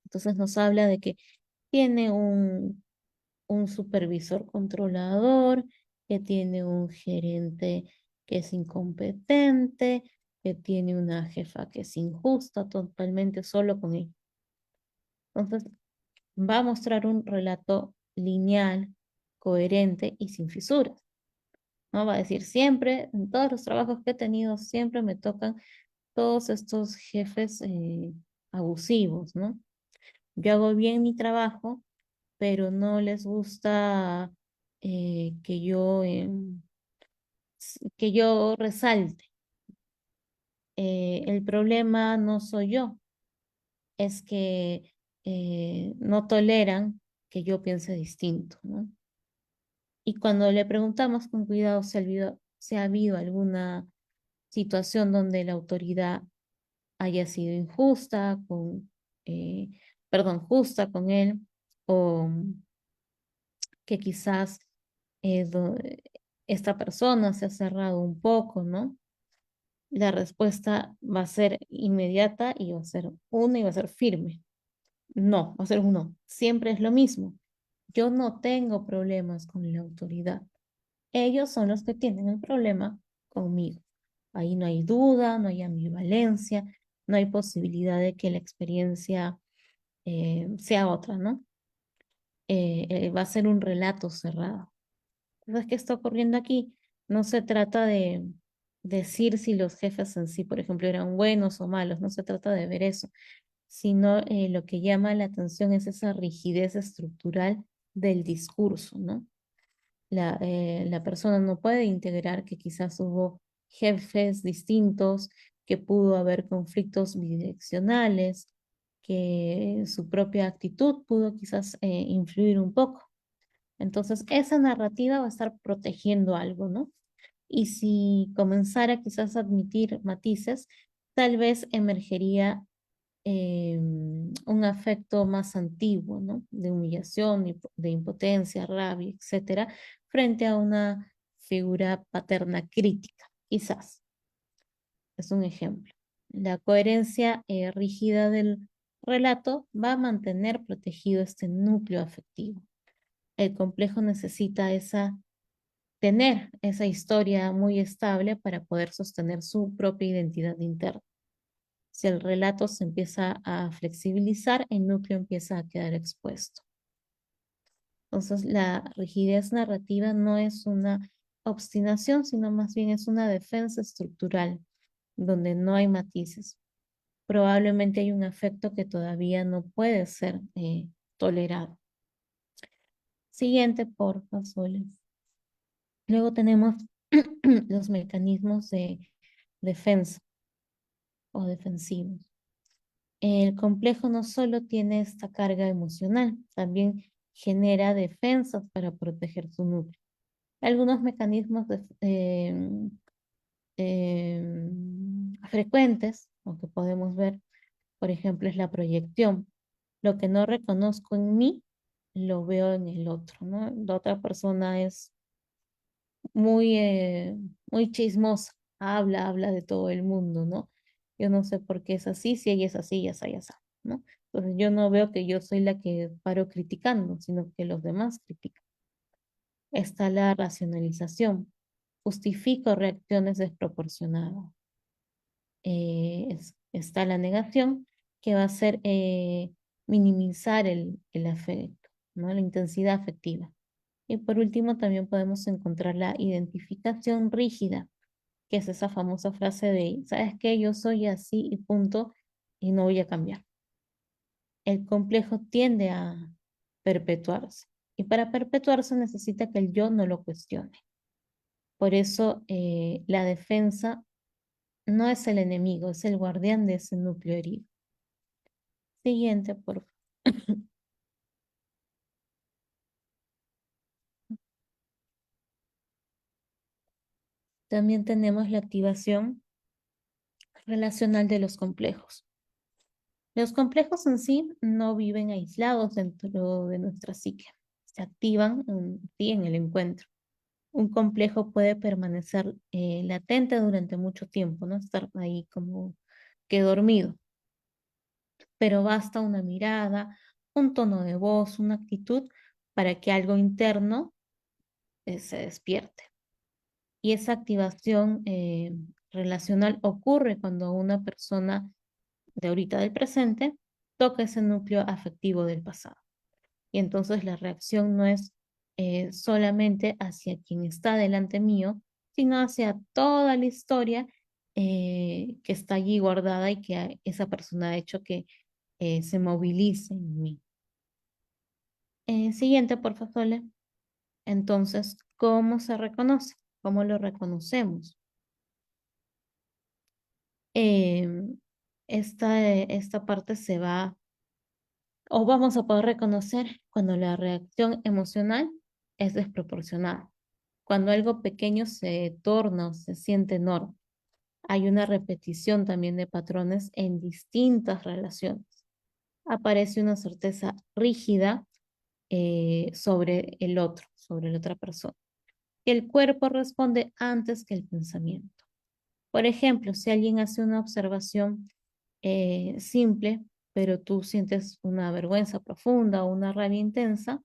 Entonces nos habla de que tiene un supervisor controlador, que tiene un gerente que es incompetente, que tiene una jefa que es injusta totalmente solo con él. Entonces va a mostrar un relato lineal, coherente y sin fisuras. ¿No? Va a decir siempre, en todos los trabajos que he tenido, siempre me tocan todos estos jefes abusivos, ¿no? Yo hago bien mi trabajo, pero no les gusta que yo resalte. El problema no soy yo, es que no toleran que yo piense distinto, ¿no? Y cuando le preguntamos con cuidado si ha habido alguna situación donde la autoridad haya sido injusta eh, justa con él, o que quizás eh, do- esta persona se ha cerrado un poco, ¿no? La respuesta va a ser inmediata y va a ser una y va a ser firme. No, va a ser un no. Siempre es lo mismo. Yo no tengo problemas con la autoridad. Ellos son los que tienen el problema conmigo. Ahí no hay duda, no hay ambivalencia, no hay posibilidad de que la experiencia sea otra, ¿no? Va a ser un relato cerrado. Entonces, ¿qué está ocurriendo aquí? No se trata de decir si los jefes en sí, por ejemplo, eran buenos o malos, no se trata de ver eso, sino lo que llama la atención es esa rigidez estructural del discurso, ¿no? La persona no puede integrar que quizás hubo jefes distintos, que pudo haber conflictos bidireccionales, que su propia actitud pudo quizás influir un poco. Entonces, esa narrativa va a estar protegiendo algo, ¿no? Y si comenzara quizás a admitir matices, tal vez emergería un afecto más antiguo, ¿no? De humillación, de impotencia, rabia, etcétera, frente a una figura paterna crítica, quizás. Es un ejemplo. La coherencia rígida del relato va a mantener protegido este núcleo afectivo. El complejo necesita tener esa historia muy estable para poder sostener su propia identidad interna. Si el relato se empieza a flexibilizar, el núcleo empieza a quedar expuesto. Entonces, la rigidez narrativa no es una obstinación, sino más bien es una defensa estructural, donde no hay matices. Probablemente hay un afecto que todavía no puede ser tolerado. Siguiente, por favor. Luego tenemos los mecanismos de defensa o defensivos. El complejo no solo tiene esta carga emocional, también genera defensas para proteger su núcleo. Algunos mecanismos frecuentes, o que podemos ver, por ejemplo, es la proyección. Lo que no reconozco en mí, lo veo en el otro, ¿no? La otra persona es muy chismosa, habla de todo el mundo, ¿no? Yo no sé por qué es así, si ella es así, ya está, ¿no? Entonces yo no veo que yo soy la que paro criticando, sino que los demás critican. Está la racionalización. Justifico reacciones desproporcionadas. Está la negación, que va a ser minimizar el afecto, ¿no? La intensidad afectiva. Y por último, también podemos encontrar la identificación rígida, que es esa famosa frase de, ¿sabes qué? Yo soy así y punto, y no voy a cambiar. El complejo tiende a perpetuarse. Y para perpetuarse necesita que el yo no lo cuestione. Por eso la defensa no es el enemigo, es el guardián de ese núcleo herido. Siguiente, por favor. También tenemos la activación relacional de los complejos. Los complejos en sí no viven aislados dentro de nuestra psique. Se activan sí, en el encuentro. Un complejo puede permanecer latente durante mucho tiempo, ¿no? Estar ahí como que dormido. Pero basta una mirada, un tono de voz, una actitud para que algo interno se despierte. Y esa activación relacional ocurre cuando una persona de ahorita del presente toca ese núcleo afectivo del pasado. Y entonces la reacción no es solamente hacia quien está delante mío, sino hacia toda la historia que está allí guardada y que esa persona ha hecho que se movilice en mí. Siguiente, por favor, Sole. Entonces, ¿cómo se reconoce? ¿Cómo lo reconocemos? Em, esta parte se va O vamos a poder reconocer cuando la reacción emocional es desproporcionada, cuando algo pequeño se torna o se siente enorme. Hay una repetición también de patrones en distintas relaciones. Aparece una certeza rígida sobre el otro, sobre la otra persona. El cuerpo responde antes que el pensamiento. Por ejemplo, si alguien hace una observación simple, pero tú sientes una vergüenza profunda o una rabia intensa,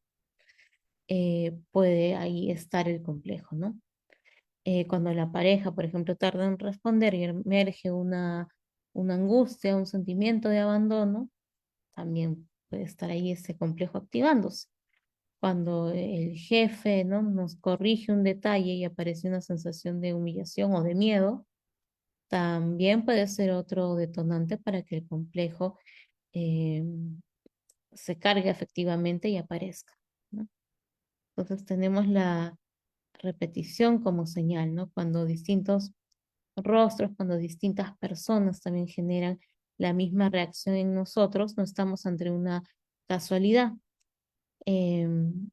puede ahí estar el complejo, ¿no? Cuando la pareja, por ejemplo, tarda en responder y emerge una angustia, un sentimiento de abandono, también puede estar ahí ese complejo activándose. Cuando el jefe, ¿no?, nos corrige un detalle y aparece una sensación de humillación o de miedo, también puede ser otro detonante para que el complejo eh, se cargue efectivamente y aparezca, ¿no? Entonces tenemos la repetición como señal, ¿no? Cuando distintos rostros, cuando distintas personas también generan la misma reacción en nosotros, no estamos ante una casualidad.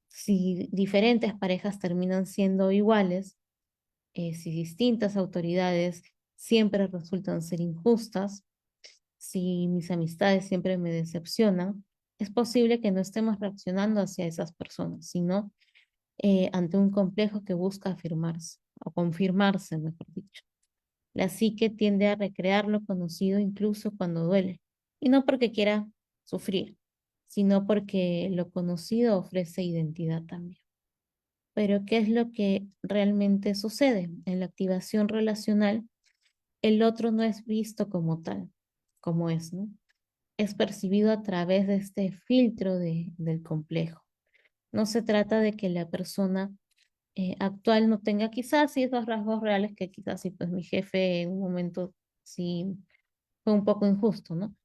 Si diferentes parejas terminan siendo iguales, si distintas autoridades siempre resultan ser injustas, si mis amistades siempre me decepcionan, es posible que no estemos reaccionando hacia esas personas, sino ante un complejo que busca afirmarse o confirmarse, mejor dicho. La psique tiende a recrear lo conocido incluso cuando duele, y no porque quiera sufrir, sino porque lo conocido ofrece identidad también. Pero ¿qué es lo que realmente sucede? En la activación relacional, el otro no es visto como tal, como es, ¿no? Es percibido a través de este filtro del complejo. No se trata de que la persona actual no tenga quizás sí esos rasgos reales que quizás sí, pues mi jefe en un momento sí fue un poco injusto, ¿no?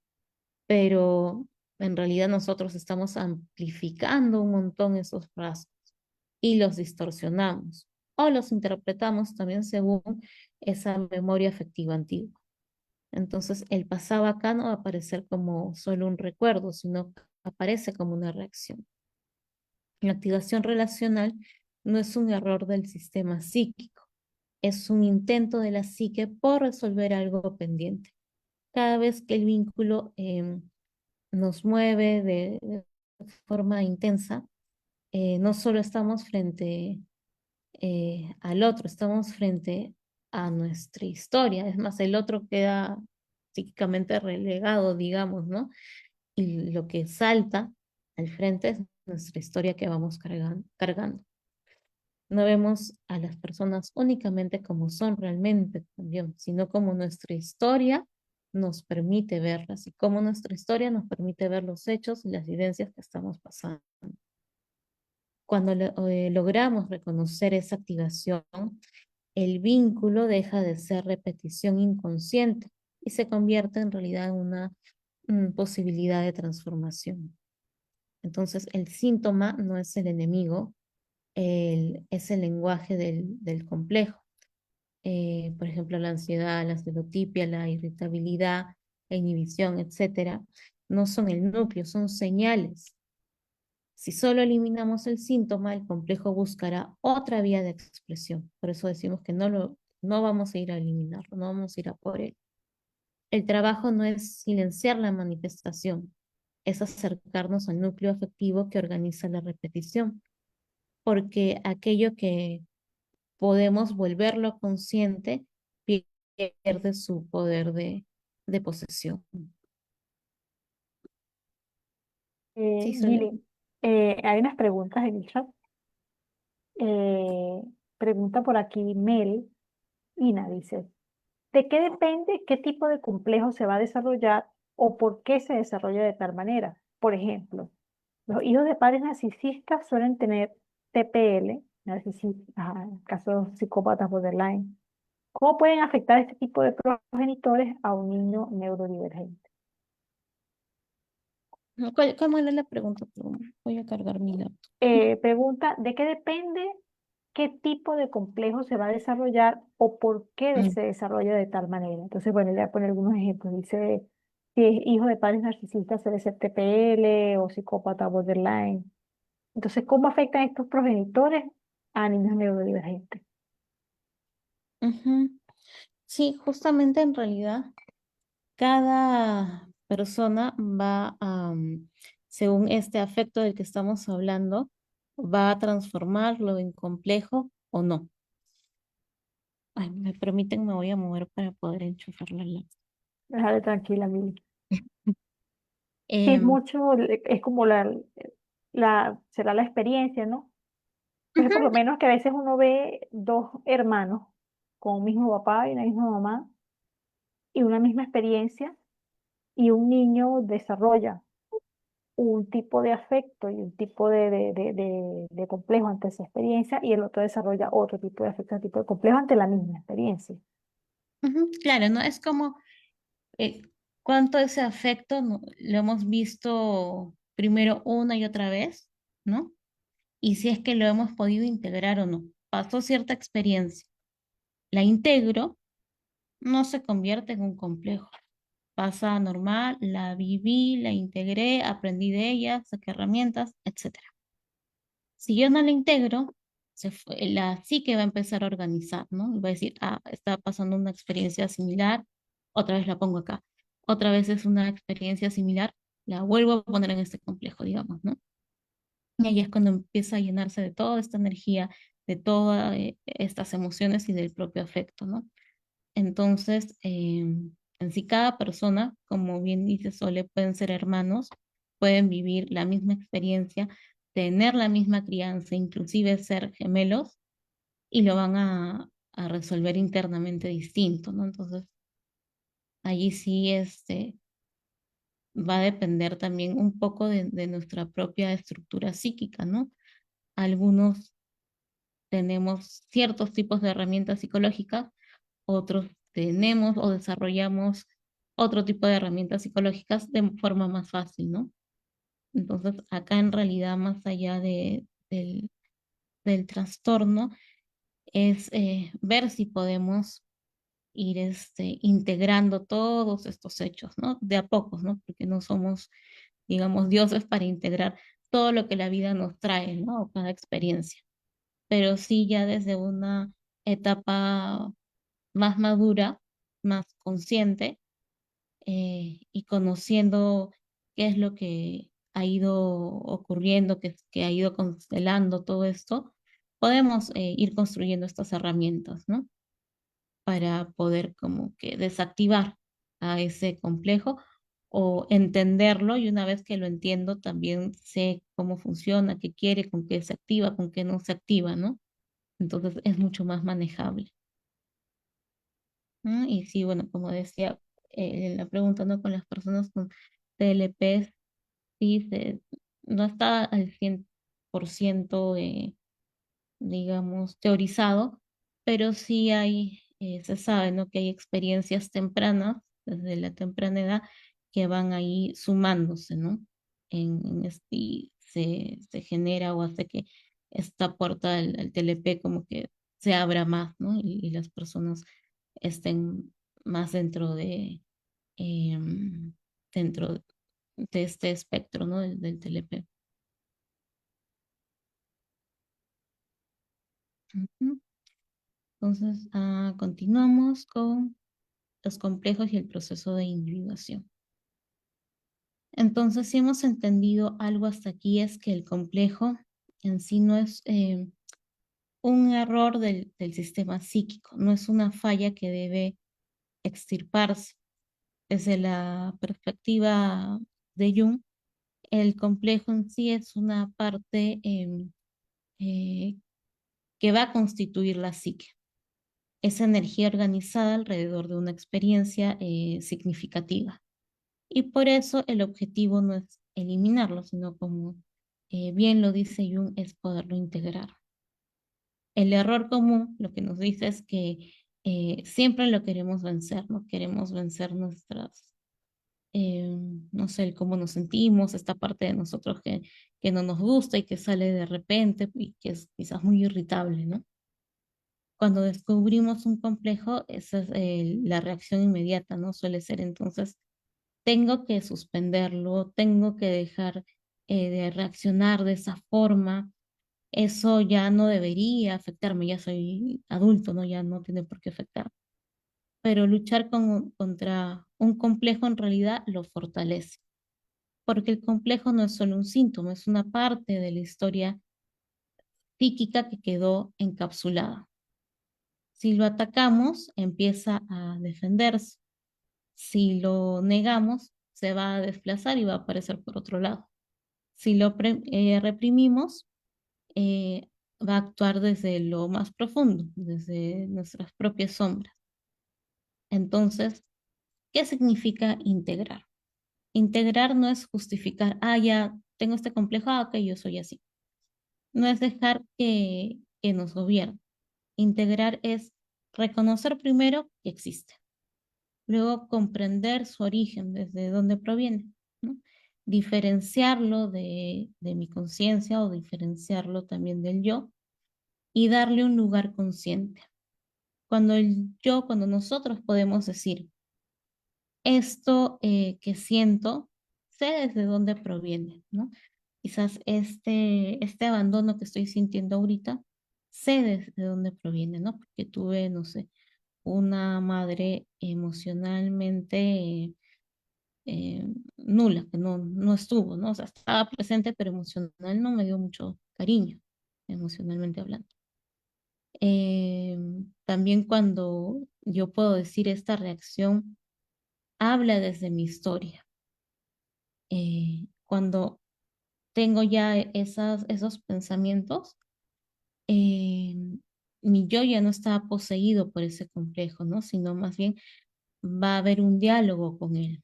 Pero en realidad nosotros estamos amplificando un montón esos rasgos y los distorsionamos o los interpretamos también según esa memoria afectiva antigua. Entonces, el pasado acá no va a aparecer como solo un recuerdo, sino que aparece como una reacción. La activación relacional no es un error del sistema psíquico, es un intento de la psique por resolver algo pendiente. Cada vez que el vínculo nos mueve de forma intensa, no solo estamos frente al otro, estamos frente a nuestra historia. Es más, el otro queda psíquicamente relegado, digamos, ¿no? Y lo que salta al frente es nuestra historia que vamos cargando. No vemos a las personas únicamente como son realmente también, sino como nuestra historia nos permite verlas y como nuestra historia nos permite ver los hechos y las vivencias que estamos pasando. Cuando logramos reconocer esa activación, el vínculo deja de ser repetición inconsciente y se convierte en realidad en una posibilidad de transformación. Entonces, el síntoma no es el enemigo, es el lenguaje del complejo. Por ejemplo, la ansiedad, la celotipia, la irritabilidad, la inhibición, etcétera, no son el núcleo, son señales. Si solo eliminamos el síntoma, el complejo buscará otra vía de expresión. Por eso decimos que no vamos a ir a eliminarlo, no vamos a ir a por él. El trabajo no es silenciar la manifestación, es acercarnos al núcleo afectivo que organiza la repetición, porque aquello que podemos volverlo consciente pierde su poder de posesión. Sí, Sole. Lili, hay unas preguntas en el chat. Eh, Pregunta por aquí Mel. Ina dice, ¿de qué depende qué tipo de complejo se va a desarrollar o por qué se desarrolla de tal manera? Por ejemplo, los hijos de padres narcisistas suelen tener TPL, casos psicópatas borderline. ¿Cómo pueden afectar este tipo de progenitores a un niño neurodivergente? ¿Cómo era la pregunta? Voy a cargar mi laptop. Pregunta, ¿de qué depende qué tipo de complejo se va a desarrollar o por qué Mm, se desarrolla de tal manera? Entonces, bueno, le voy a poner algunos ejemplos. Dice, Si es hijo de padres narcisistas, suele ser TPL o psicópata borderline. Entonces, ¿cómo afectan estos progenitores a niños neurodivergentes? Ujú. Sí, justamente en realidad cada persona va a, según este afecto del que estamos hablando, va a transformarlo en complejo o no. Ay, me permiten, me voy a mover para poder enchufar la lámpara. Déjale tranquila, Mili. Sí, es Em, mucho, es como será la experiencia, ¿no? Entonces, por lo Ujú. menos que a veces uno ve dos hermanos con un mismo papá y una misma mamá y una misma experiencia y un niño desarrolla un tipo de afecto y un tipo de complejo ante esa experiencia y el otro desarrolla otro tipo de afecto, otro tipo de complejo ante la misma experiencia. Ujú, claro, ¿no? Es como eh, cuánto ese afecto lo hemos visto primero una y otra vez, ¿no? Y si es que lo hemos podido integrar o no. Pasó cierta experiencia, la integro, no se convierte en un complejo. Pasa normal, la viví, la integré, aprendí de ella, saqué herramientas, etcétera. Si yo no la integro, la psique va a empezar a organizar, ¿no? Y va a decir, ah, está pasando una experiencia similar, otra vez la pongo acá. Otra vez es una experiencia similar, la vuelvo a poner en este complejo, digamos, ¿no? Y ahí es cuando empieza a llenarse de toda esta energía, de todas estas emociones y del propio afecto, ¿no? Entonces, en sí cada persona, como bien dice Sole, pueden ser hermanos, pueden vivir la misma experiencia, tener la misma crianza, inclusive ser gemelos, y lo van a resolver internamente distinto, ¿no? Entonces, allí sí va a depender también un poco de nuestra propia estructura psíquica, ¿no? Algunos tenemos ciertos tipos de herramientas psicológicas, otros tenemos o desarrollamos otro tipo de herramientas psicológicas de forma más fácil, ¿no? Entonces, acá en realidad, más allá del trastorno, es ver si podemos ir integrando todos estos hechos, ¿no? De a pocos, ¿no? Porque no somos, digamos, dioses para integrar todo lo que la vida nos trae, ¿no? O cada experiencia. Pero sí ya desde una etapa más madura, más consciente, y conociendo qué es lo que ha ido ocurriendo, que ha ido constelando todo esto, podemos ir construyendo estas herramientas, ¿no? Para poder como que desactivar a ese complejo o entenderlo y una vez que lo entiendo también sé cómo funciona, qué quiere, con qué se activa, con qué no se activa, ¿no? Entonces es mucho más manejable. ¿No? Y sí, bueno, como decía en la pregunta, ¿no? Con las personas con TLP, sí, no está al 100%, digamos, teorizado, pero sí hay, se sabe, ¿no? Que hay experiencias tempranas, desde la temprana edad, que van ahí sumándose, ¿no? Y se genera o hace que esta puerta del TLP como que se abra más, ¿no? Y las personas estén más em, dentro de este espectro, ¿no? Del TLP. Ujú. Entonces, continuamos con los complejos y el proceso de individuación. Entonces, si hemos entendido algo hasta aquí, es que el complejo en sí no es un error del sistema psíquico, no es una falla que debe extirparse. Desde la perspectiva de Jung, el complejo en sí es una parte eh, que va a constituir la psique, esa energía organizada alrededor de una experiencia significativa. Y por eso el objetivo no es eliminarlo, sino como bien lo dice Jung, es poderlo integrar. El error común lo que nos dice es que siempre lo queremos vencer, no queremos vencer nuestras, eh, no sé, el cómo nos sentimos, esta parte de nosotros que no nos gusta y que sale de repente y que es quizás muy irritable, ¿no? Cuando descubrimos un complejo, esa es la reacción inmediata, ¿no? Suele ser entonces tengo que suspenderlo, tengo que dejar de reaccionar de esa forma. Eso ya no debería afectarme, ya soy adulto, ¿no? Ya no tiene por qué afectar. Pero luchar contra un complejo en realidad lo fortalece, porque el complejo no es solo un síntoma, es una parte de la historia psíquica que quedó encapsulada. Si lo atacamos, empieza a defenderse. Si lo negamos, se va a desplazar y va a aparecer por otro lado. Si lo reprimimos, eh, va a actuar desde lo más profundo, desde nuestras propias sombras. Entonces, ¿qué significa integrar? Integrar no es justificar, ya tengo este complejo, ok, yo soy así. No es dejar que nos gobierne. Integrar es reconocer primero que existe, luego comprender su origen, desde dónde proviene, ¿no? Diferenciarlo de mi conciencia o diferenciarlo también del yo y darle un lugar consciente. Cuando nosotros podemos decir, esto que siento, sé desde dónde proviene, ¿no? Quizás este abandono que estoy sintiendo ahorita, sé desde dónde proviene, ¿no? Porque tuve, no sé, una madre emocionalmente nula, que no estuvo, ¿no? O sea, estaba presente, pero emocional no me dio mucho cariño, emocionalmente hablando. También cuando yo puedo decir esta reacción, habla desde mi historia. Cuando tengo ya esos pensamientos, eh, mi yo ya no está poseído por ese complejo, ¿no? Sino más bien va a haber un diálogo con él.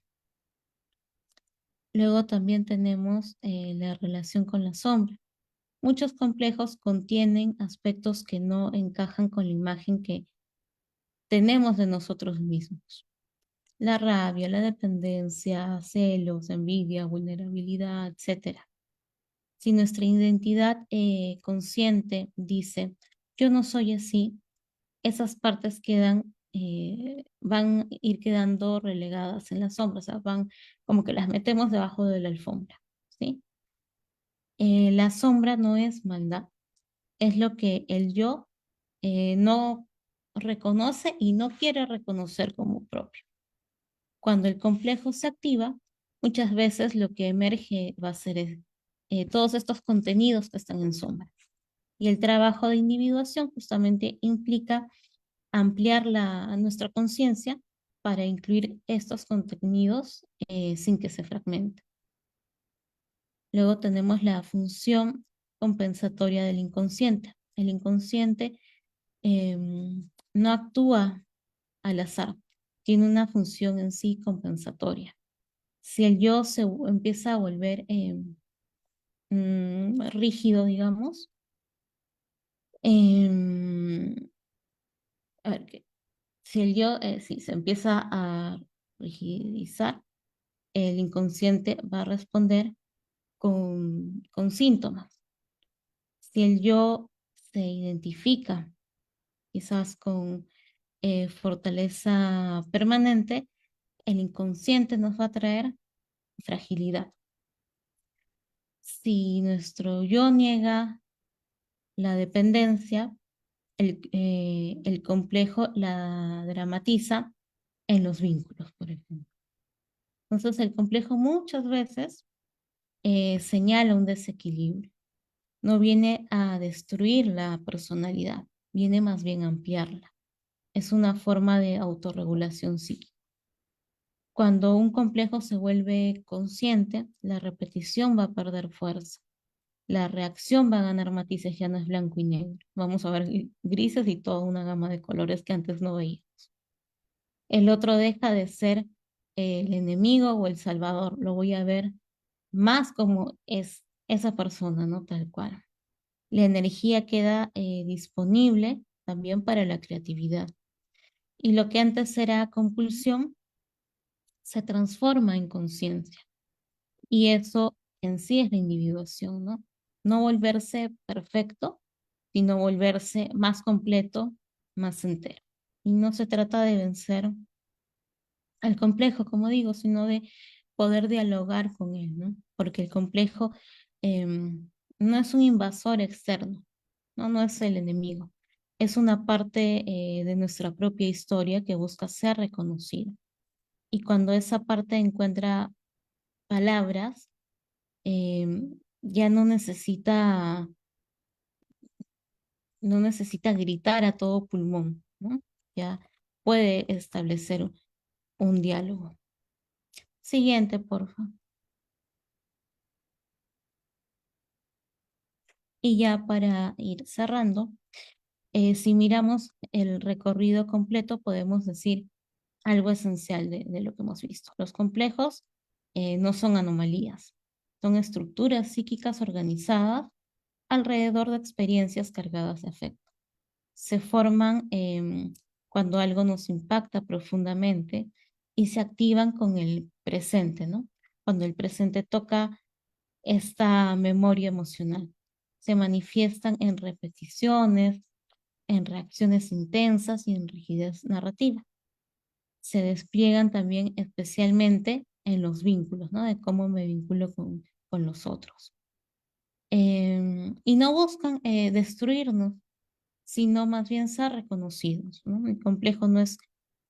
Luego también tenemos la relación con la sombra. Muchos complejos contienen aspectos que no encajan con la imagen que tenemos de nosotros mismos. La rabia, la dependencia, celos, envidia, vulnerabilidad, etcétera. Si nuestra identidad consciente dice, yo no soy así, esas partes van a ir quedando relegadas en la sombra, o sea, van como que las metemos debajo de la alfombra, ¿sí? La sombra no es maldad, es lo que el yo no reconoce y no quiere reconocer como propio. Cuando el complejo se activa, muchas veces lo que emerge va a ser todos estos contenidos que están en sombra. Y el trabajo de individuación justamente implica ampliar nuestra conciencia para incluir estos contenidos sin que se fragmenten. Luego tenemos la función compensatoria del inconsciente. El inconsciente no actúa al azar, tiene una función en sí compensatoria. Si el yo empieza a volver rígido, digamos, em, a ver, si el yo si se empieza a rigidizar, el inconsciente va a responder con síntomas. Si el yo se identifica quizás con fortaleza permanente, el inconsciente nos va a traer fragilidad. Si nuestro yo niega la dependencia, el complejo la dramatiza en los vínculos, por ejemplo. Entonces, el complejo muchas veces señala un desequilibrio. No viene a destruir la personalidad, viene más bien a ampliarla. Es una forma de autorregulación psíquica. Cuando un complejo se vuelve consciente, la repetición va a perder fuerza. La reacción va a ganar matices, ya no es blanco y negro. Vamos a ver grises y toda una gama de colores que antes no veía. El otro deja de ser el enemigo o el salvador. Lo voy a ver más como es esa persona, ¿no? Tal cual. La energía queda disponible también para la creatividad. Y lo que antes era compulsión se transforma en conciencia. Y eso en sí es la individuación, ¿no? No volverse perfecto, sino volverse más completo, más entero. Y no se trata de vencer al complejo, como digo, sino de poder dialogar con él, ¿no? Porque el complejo no es un invasor externo, ¿no? No es el enemigo. Es una parte de nuestra propia historia que busca ser reconocida. Y cuando esa parte encuentra palabras, ya no necesita gritar a todo pulmón, ¿no? Ya puede establecer un diálogo. Siguiente, por favor. Y ya para ir cerrando, si miramos el recorrido completo, podemos decir algo esencial de lo que hemos visto. Los complejos no son anomalías, son estructuras psíquicas organizadas alrededor de experiencias cargadas de afecto. Se forman cuando algo nos impacta profundamente y se activan con el presente, ¿no? Cuando el presente toca esta memoria emocional. Se manifiestan en repeticiones, en reacciones intensas y en rigidez narrativa. Se despliegan también especialmente en los vínculos, ¿no? De cómo me vinculo con los otros. Y no buscan destruirnos, sino más bien ser reconocidos, ¿no? El complejo no es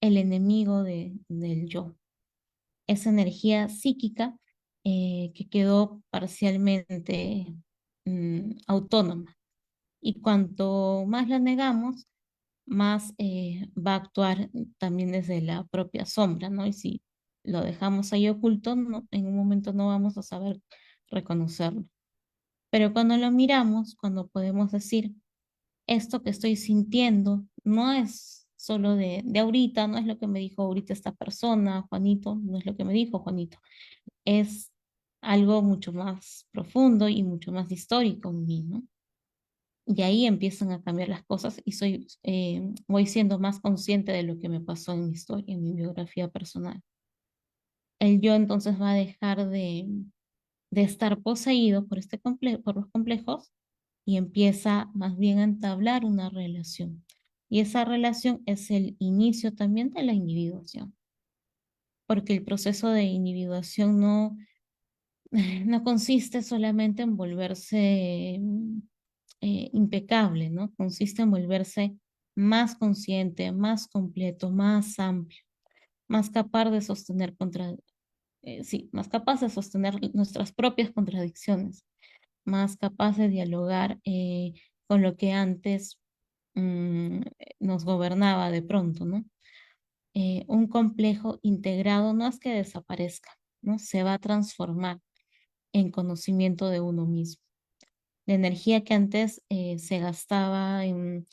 el enemigo del yo, es energía psíquica que quedó parcialmente autónoma. Y cuanto más la negamos, más va a actuar también desde la propia sombra, ¿no? Y si lo dejamos ahí oculto, en un momento no vamos a saber reconocerlo. Pero cuando lo miramos, cuando podemos decir, esto que estoy sintiendo no es solo de ahorita, no es lo que me dijo ahorita esta persona, Juanito, no es lo que me dijo Juanito, es algo mucho más profundo y mucho más histórico en mí, ¿no? Y ahí empiezan a cambiar las cosas y voy siendo más consciente de lo que me pasó en mi historia, en mi biografía personal. El yo entonces va a dejar de estar poseído por los complejos y empieza más bien a entablar una relación. Y esa relación es el inicio también de la individuación, porque el proceso de individuación no consiste solamente en volverse impecable, ¿no? Consiste en volverse más consciente, más completo, más amplio, más capaz de sostener sí, más capaz de sostener nuestras propias contradicciones, más capaz de dialogar con lo que antes mm, nos gobernaba de pronto, ¿no? Un complejo integrado no es que desaparezca, ¿no? Se va a transformar en conocimiento de uno mismo. La energía que antes se gastaba en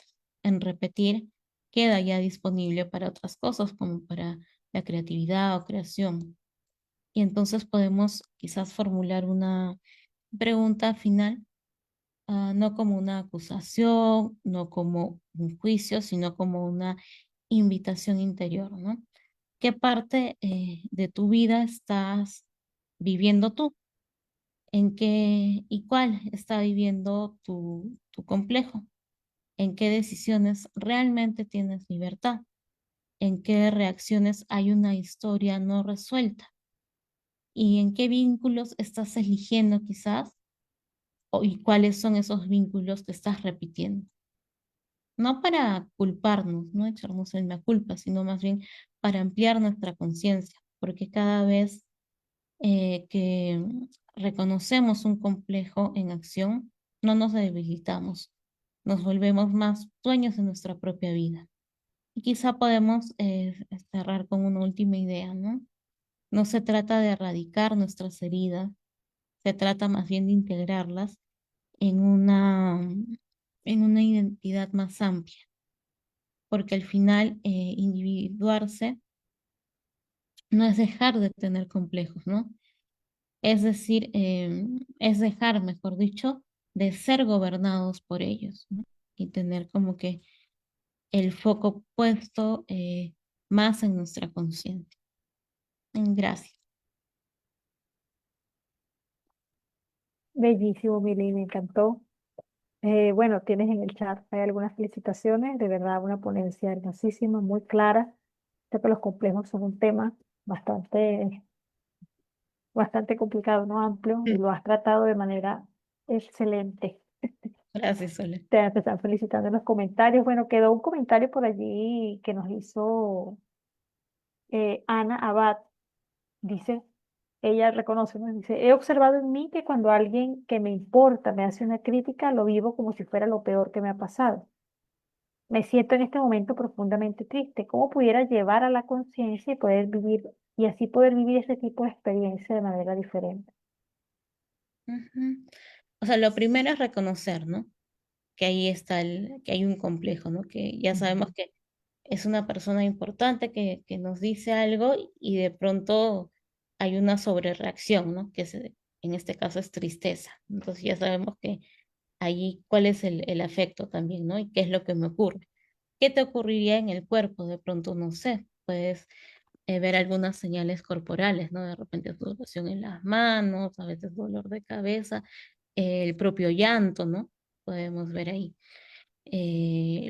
repetir queda ya disponible para otras cosas, como para la creatividad o creación. Y entonces podemos quizás formular una pregunta final, no como una acusación, no como un juicio, sino como una invitación interior, ¿no? ¿Qué parte de tu vida estás viviendo tú? ¿En qué y cuál está viviendo tu complejo? ¿En qué decisiones realmente tienes libertad? ¿En qué reacciones hay una historia no resuelta? ¿Y en qué vínculos estás eligiendo quizás? ¿Y cuáles son esos vínculos que estás repitiendo? No para culparnos, no echarnos en la culpa, sino más bien para ampliar nuestra conciencia, porque cada vez que reconocemos un complejo en acción, no nos debilitamos, nos volvemos más dueños de nuestra propia vida. Y quizá podemos cerrar con una última idea, ¿no? No se trata de erradicar nuestras heridas, se trata más bien de integrarlas en una identidad más amplia, porque al final individuarse no es dejar de tener complejos, ¿no? Es decir, es dejar, mejor dicho, de ser gobernados por ellos, ¿no? Y tener como que el foco puesto más en nuestra conciencia. Gracias. Bellísimo, Mili, me encantó. Bueno, tienes en el chat, hay algunas felicitaciones, de verdad, una ponencia hermosísima, muy clara. Sé que los complejos son un tema bastante, bastante complicado, ¿no? Amplio, y lo has tratado de manera excelente. Gracias, Sole. Te están felicitando en los comentarios. Bueno, quedó un comentario por allí que nos hizo Ana Abad. Dice, ella reconoce, ¿no? Dice, he observado en mí que cuando alguien que me importa me hace una crítica, lo vivo como si fuera lo peor que me ha pasado. Me siento en este momento profundamente triste. ¿Cómo pudiera llevar a la conciencia y poder vivir, y así poder vivir ese tipo de experiencia de manera diferente? Ujú. O sea, lo primero es reconocer, ¿no? Que ahí está que hay un complejo, ¿no? Que ya sabemos Ujú. que es una persona importante que nos dice algo y de pronto hay una sobrereacción, ¿no? En este caso es tristeza. Entonces ya sabemos que allí cuál es el afecto también, ¿no? Y qué es lo que me ocurre. ¿Qué te ocurriría en el cuerpo? De pronto, no sé, puedes ver algunas señales corporales, ¿no? De repente sudoración en las manos, a veces dolor de cabeza, el propio llanto, ¿no? Podemos ver ahí.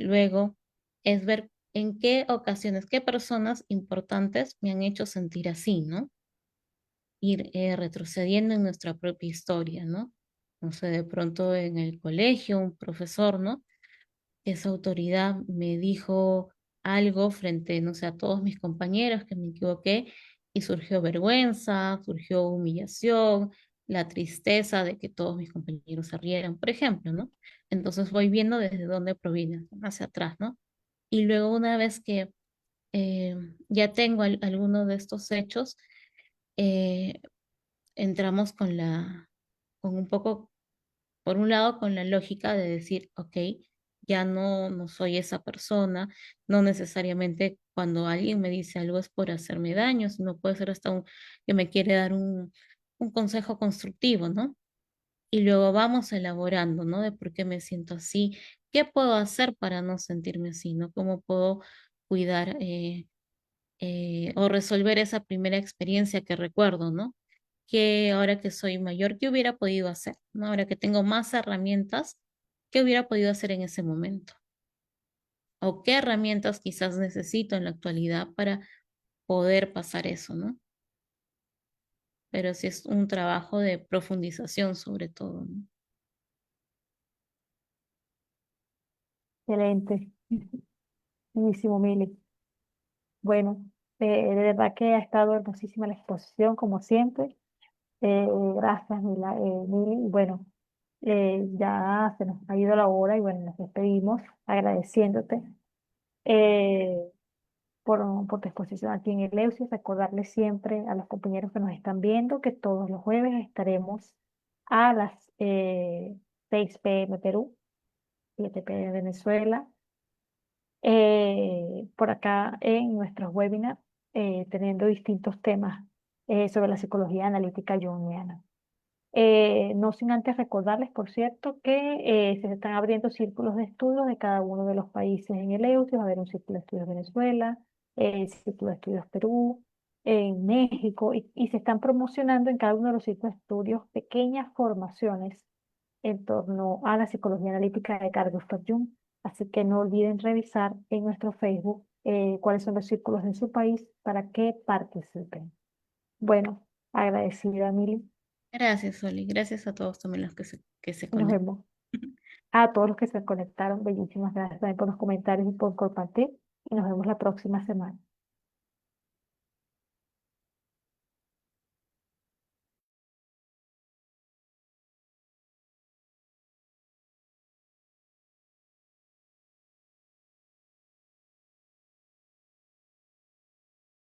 Luego es ver en qué ocasiones, qué personas importantes me han hecho sentir así, ¿no? Ir retrocediendo en nuestra propia historia, ¿no? No sé, de pronto en el colegio, un profesor, ¿no? Esa autoridad me dijo algo frente, no sé, a todos mis compañeros que me equivoqué y surgió vergüenza, surgió humillación, la tristeza de que todos mis compañeros se rieran, por ejemplo, ¿no? Entonces voy viendo desde dónde proviene, hacia atrás, ¿no? Y luego una vez que eh, ya tengo alguno de estos hechos, eh, entramos con un poco por un lado, con la lógica de decir, ok, ya no soy esa persona, no necesariamente cuando alguien me dice algo es por hacerme daño, sino puede ser hasta que me quiere dar un consejo constructivo, ¿no? Y luego vamos elaborando, ¿no? De por qué me siento así, qué puedo hacer para no sentirme así, ¿no? ¿Cómo puedo cuidar o resolver esa primera experiencia que recuerdo, ¿no? Que ahora que soy mayor, ¿qué hubiera podido hacer? ¿No? Ahora que tengo más herramientas, ¿qué hubiera podido hacer en ese momento? ¿O qué herramientas quizás necesito en la actualidad para poder pasar eso, ¿no? Pero sí es un trabajo de profundización sobre todo, ¿no? Excelente. Buenísimo, Mili. Bueno, de verdad que ha estado hermosísima la exposición, como siempre. Gracias, Mili. Y bueno, ya se nos ha ido la hora y bueno, nos despedimos agradeciéndote eh, por tu exposición aquí en el Eleusis. Recordarles siempre a los compañeros que nos están viendo que todos los jueves estaremos a las 6 p.m. Perú, 7 p.m. Venezuela, por acá en nuestros webinars, teniendo distintos temas sobre la psicología analítica junguiana. No sin antes recordarles, por cierto, que se están abriendo círculos de estudios de cada uno de los países en el EUTI. Va a haber un círculo de estudios Venezuela, círculo de estudios Perú, en México, y se están promocionando en cada uno de los círculos de estudios pequeñas formaciones en torno a la psicología analítica de Carl Gustav Jung. Así que no olviden revisar en nuestro Facebook cuáles son los círculos en su país para que participen. Bueno, agradecida, Mili. Gracias, Oli. Gracias a todos también los que se Nos conectan. vemos. A todos los que se conectaron, bellísimas gracias también por los comentarios y por compartir. Y nos vemos la próxima semana.